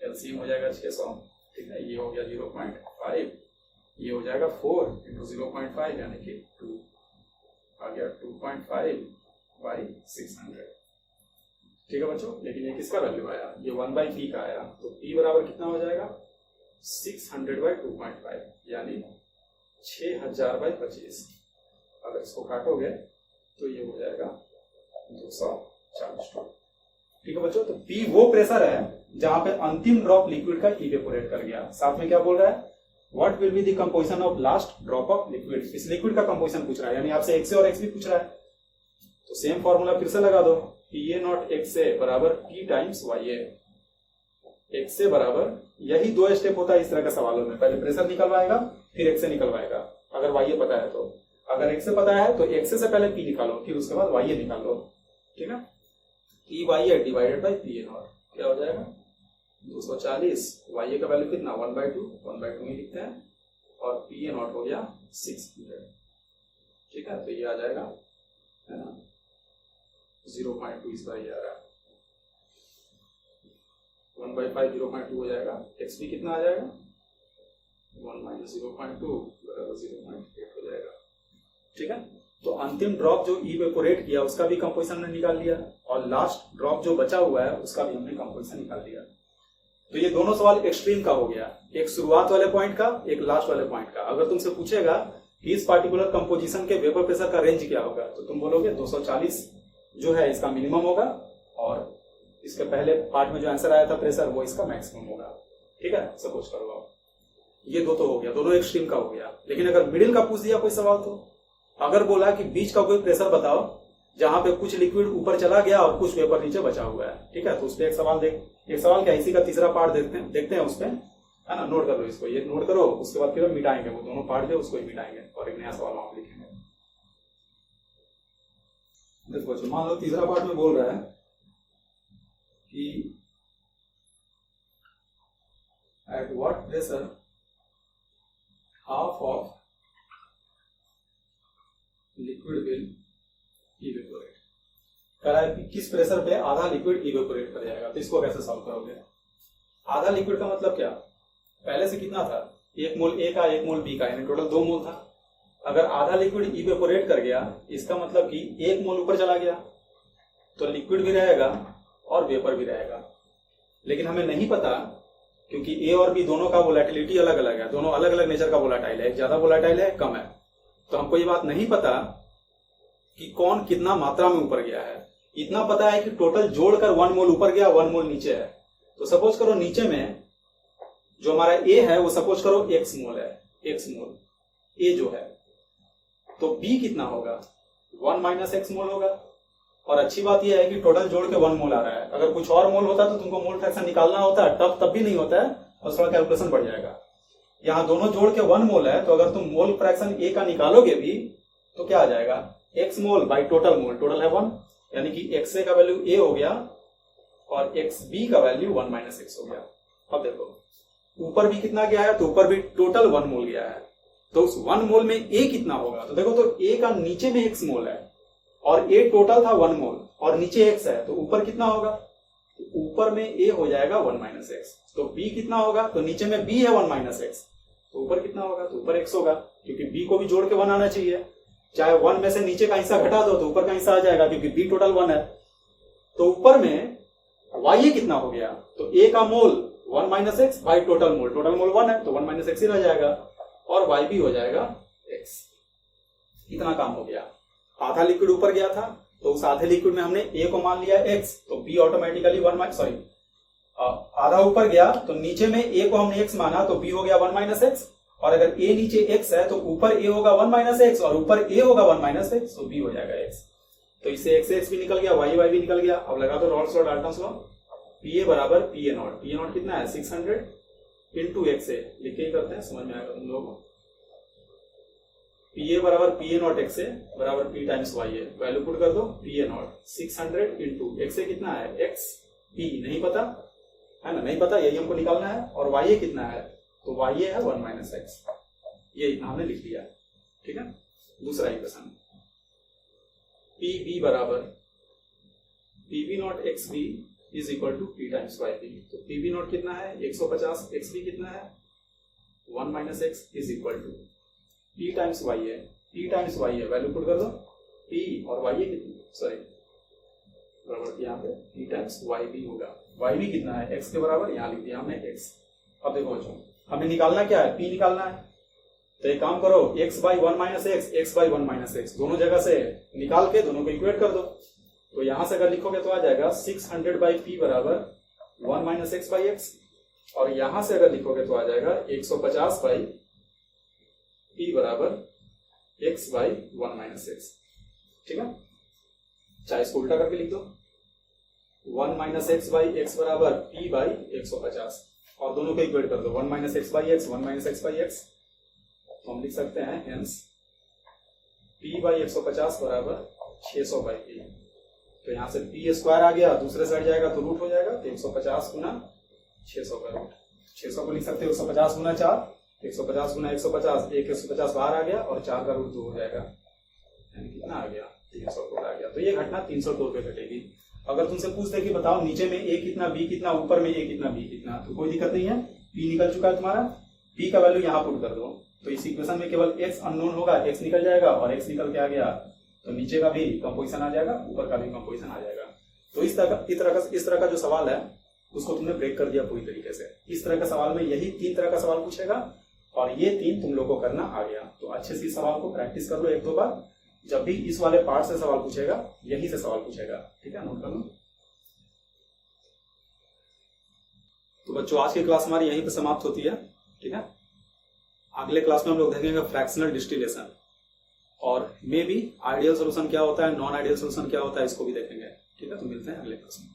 एलसीएम हो जाएगा 600। ठीक है, ये हो गया 0.5, ये हो जाएगा 4 इंटू 0.5 यानी कि 2 आ गया 2.5 बाई 600। ठीक है बच्चों, लेकिन ये किसका वैल्यू आया, ये 1/P का आया, तो P बराबर कितना हो जाएगा 600/2.5 यानी 6000/25। अगर इसको काटोगे तो ये हो जाएगा 240। ठीक है बच्चों, तो P वो प्रेशर है जहां पे अंतिम ड्रॉप लिक्विड का इवेपोरेट कर गया। साथ में क्या बोल रहा है, what will be the composition of last drop of liquid. इस लिक्विड का कंपोजिशन पूछ रहा है, यानी आपसे एक्स ए और एक्स बी पूछ रहा है। तो सेम फॉर्मूला फिर से लगा दो, पी ए नॉट एक्स ए बराबर पी टाइम्स वाई ए। एक्स ए बराबर, यही 2 स्टेप होता है इस तरह के सवालों में, पहले प्रेशर निकलवाएगा फिर एक्स ए निकलवाएगा, अगर वाई ए पता है तो। अगर एक्स ए पता है तो एक्स ए से पहले पी निकालो, फिर उसके बाद वाई ए निकाल लो। ठीक है, P Y A divided by P A not क्या हो जाएगा 240। वाई ए का वैल्यू कितना 1/2 ही लिखते हैं, और पी ए नॉट हो गया 600। ठीक है, तो ये आ जाएगा है ना 0.2, इस बार ये आ रहा है 1/5 0.2 हो जाएगा। एक्स पी कितना आ जाएगा 1 - 0.2 बराबर 0.8 हो जाएगा। ठीक है, तो अंतिम ड्रॉप जो इवेपोरेट किया उसका भी कंपोजिशन हमने निकाल लिया, और लास्ट ड्रॉप जो बचा हुआ है उसका भी हमने कंपोजिशन निकाल लिया। तो ये दोनों सवाल एक्सट्रीम का हो गया, एक शुरुआत वाले पॉइंट का, एक लास्ट वाले पॉइंट का। अगर तुमसे पूछेगा कि इस पार्टिकुलर कंपोजिशन के वेपर प्रेशर का रेंज क्या होगा, तो तुम बोलोगे 240 जो है इसका मिनिमम होगा, और इसके पहले पार्ट में जो आंसर आया था प्रेशर वो इसका मैक्सिमम होगा। ठीक है, सपोज करो आप, ये दो तो हो गया, दोनों एक्सट्रीम का हो गया। लेकिन अगर मिडिल का पूछ दिया कोई सवाल, तो अगर बोला कि बीच का कोई प्रेशर बताओ जहां पे कुछ लिक्विड ऊपर चला गया और कुछ वेपर नीचे बचा हुआ है, ठीक है, तो उस पर एक सवाल क्या, इसी का तीसरा पार्ट देखते हैं उस पर, है ना। नोट कर लो इसको, ये नोट करो, उसके बाद फिर हम मिटाएंगे वो दोनों पार्ट जो उसको ही मिटाएंगे और एक नया सवाल वहां लिखेंगे। देखो बच्चों, मान लो तीसरा पार्ट में बोल रहा है कि at what pressure half of liquid will evaporate. कह रहा है कि किस प्रेशर पे आधा लिक्विड इवेपोरेट कर जाएगा। तो इसको कैसे सॉल्व करोगे? आधा लिक्विड का मतलब क्या, पहले से कितना था 1 मोल ए का 1 मोल बी का, यानी टोटल 2 मोल था। अगर आधा लिक्विड इवेपोरेट कर गया इसका मतलब कि 1 मोल ऊपर चला गया, तो लिक्विड भी रहेगा और वेपर भी रहेगा। लेकिन हमें नहीं पता, क्योंकि ए और बी दोनों का वोलेटिलिटी अलग अलग है, दोनों अलग अलग नेचर का वोलेटाइल है, एक ज्यादा वोलेटाइल है कम है। तो हमको ये बात नहीं पता कि कौन कितना मात्रा में ऊपर गया है। इतना पता है कि टोटल जोड़कर 1 मोल ऊपर गया 1 मोल नीचे है। तो सपोज करो नीचे में जो हमारा ए है वो सपोज करो x मोल है, x मोल ए जो है, तो b कितना होगा 1 - x मोल होगा। और अच्छी बात यह है कि टोटल जोड़ के 1 मोल आ रहा है। अगर कुछ और मोल होता तो तुमको मोल फ्रैक्शन निकालना होता है, तब भी नहीं होता है। और थोड़ा कैलकुलेशन बढ़ जाएगा। यहाँ दोनों जोड़ के 1 मोल है, तो अगर तुम मोल फ्रैक्शन ए का निकालोगे भी तो क्या आ जाएगा, x mole by total mole, total है 1, यानी कि XA का वैल्यू a हो गया और XB का वैल्यू 1 माइनस x हो गया। अब देखो ऊपर भी कितना गया है, तो ऊपर भी टोटल 1 मोल गया है, तो उस 1 मोल में a कितना होगा, तो देखो तो a का नीचे में x मोल है और a टोटल था 1 मोल और नीचे x है, तो ऊपर कितना होगा, तो ऊपर में a हो जाएगा 1 माइनस x। तो b कितना होगा, तो नीचे में b है 1 माइनस x, तो ऊपर कितना होगा, तो ऊपर x होगा, क्योंकि b को भी जोड़ के 1 आना चाहिए। चाहे 1 में से नीचे का हिस्सा घटा दो तो ऊपर का हिस्सा आ जाएगा, क्योंकि b टोटल 1 है। तो ऊपर में y कितना हो गया, तो a का मोल 1 minus x by total mole, total mole 1 है तो 1 माइनस x ही रह जाएगा और y भी हो जाएगा x। इतना काम हो गया। आधा लिक्विड ऊपर गया था, तो उस आधे लिक्विड में हमने a को मान लिया x, तो b ऑटोमेटिकली आधा ऊपर गया तो नीचे में a को हमने x माना तो b हो गया 1 माइनस x, और अगर a नीचे x है तो ऊपर a होगा 1 माइनस x और ऊपर a होगा 1 माइनस x, तो b हो जाएगा x। तो इससे x भी निकल गया, y भी निकल गया। अब लगा दो Rawls law, Dalton's law, PA बराबर PA नॉट, PA नॉट कितना है 600 इंटू XA, लिख के ही करते हैं, समझ में आएगा तुम लोगों को। PA बराबर PA नॉट XA बराबर P times YA, value put कर दो, PA नॉट 600 इंटू XA कितना है XP, नहीं पता है ना, नहीं पता, यही हमको निकालना है। और YA कितना है, तो YA है 1 माइनस x, ये इतना हमने लिख दिया, ठीक है। दूसरा इक्वेशन PB बराबर PB not XB is equal to P times YB, तो PB नॉट कितना है 150, XB कितना है 1 minus x is equal to P times YA, P times YA value put कर दो, P और YA कितना, सॉरी बराबर यहाँ पे P टाइम्स YB होगा, YB कितना है x के बराबर, यहाँ लिख दिया हमने x। अब देखो बच्चों हमें निकालना क्या है, P निकालना है, तो एक काम करो x by 1 minus x by 1 minus x दोनों जगह से निकाल के दोनों को इक्वेट कर दो। तो यहां से अगर लिखोगे तो आ जाएगा 600 बाई P बराबर 1 माइनस x बाई x, और यहां से अगर लिखोगे तो आ जाएगा 150 बाई P बराबर x बाई 1 माइनस x, ठीक है। चाहे इसको उल्टा करके लिख दो, 1 माइनस x बाई x बराबर P बाई 150, और दोनों को इक्वेट कर दो, 1 minus x by x 1 minus x by x, तो हम लिख सकते हैं हेंस P बाई 150 बराबर 600 बाई P। तो यहां से P स्क्वायर आ गया, दूसरे साइड जाएगा तो रूट हो जाएगा, तो 150 गुना 600 का रूट, 600 को लिख सकते हो 150 गुना 4, 150 गुना 150, 150 बाहर आ गया और 4 का रूट 2 हो जाएगा, यानी कितना आ गया 300 आ गया। तो ये घटना 300 पे घटेगी। अगर तुमसे पूछ दे कि बताओ नीचे में a कितना b कितना, ऊपर में a कितना b कितना, तो कोई दिक्कत नहीं है, p निकल चुका है तुम्हारा, p का वैल्यू यहाँ पुट कर दो। तो इस इक्वेशन में केवल x अननोन होगा, x निकल जाएगा और x निकल के आ गया तो नीचे का भी कंपोजिशन आ जाएगा, ऊपर का भी कंपोजिशन आ जाएगा। तो इस तरह का जो सवाल है उसको तुमने ब्रेक कर दिया पूरी तरीके से। इस तरह का सवाल में यही 3 तरह का सवाल पूछेगा और ये 3 तुम लोग को करना आ गया। तो अच्छे से इस सवाल को प्रैक्टिस कर लो 1-2 बार, जब भी इस वाले पार्ट से सवाल पूछेगा यही से सवाल पूछेगा, ठीक है, नोट कर लो। तो बच्चों आज की क्लास हमारी यहीं पे समाप्त होती है, ठीक है। अगले क्लास में हम लोग देखेंगे फ्रैक्शनल डिस्टिलेशन और मे बी आइडियल सोल्यूशन क्या होता है, नॉन आइडियल सोल्यूशन क्या होता है, इसको भी देखेंगे, ठीक है। तो मिलते हैं अगले क्लास में।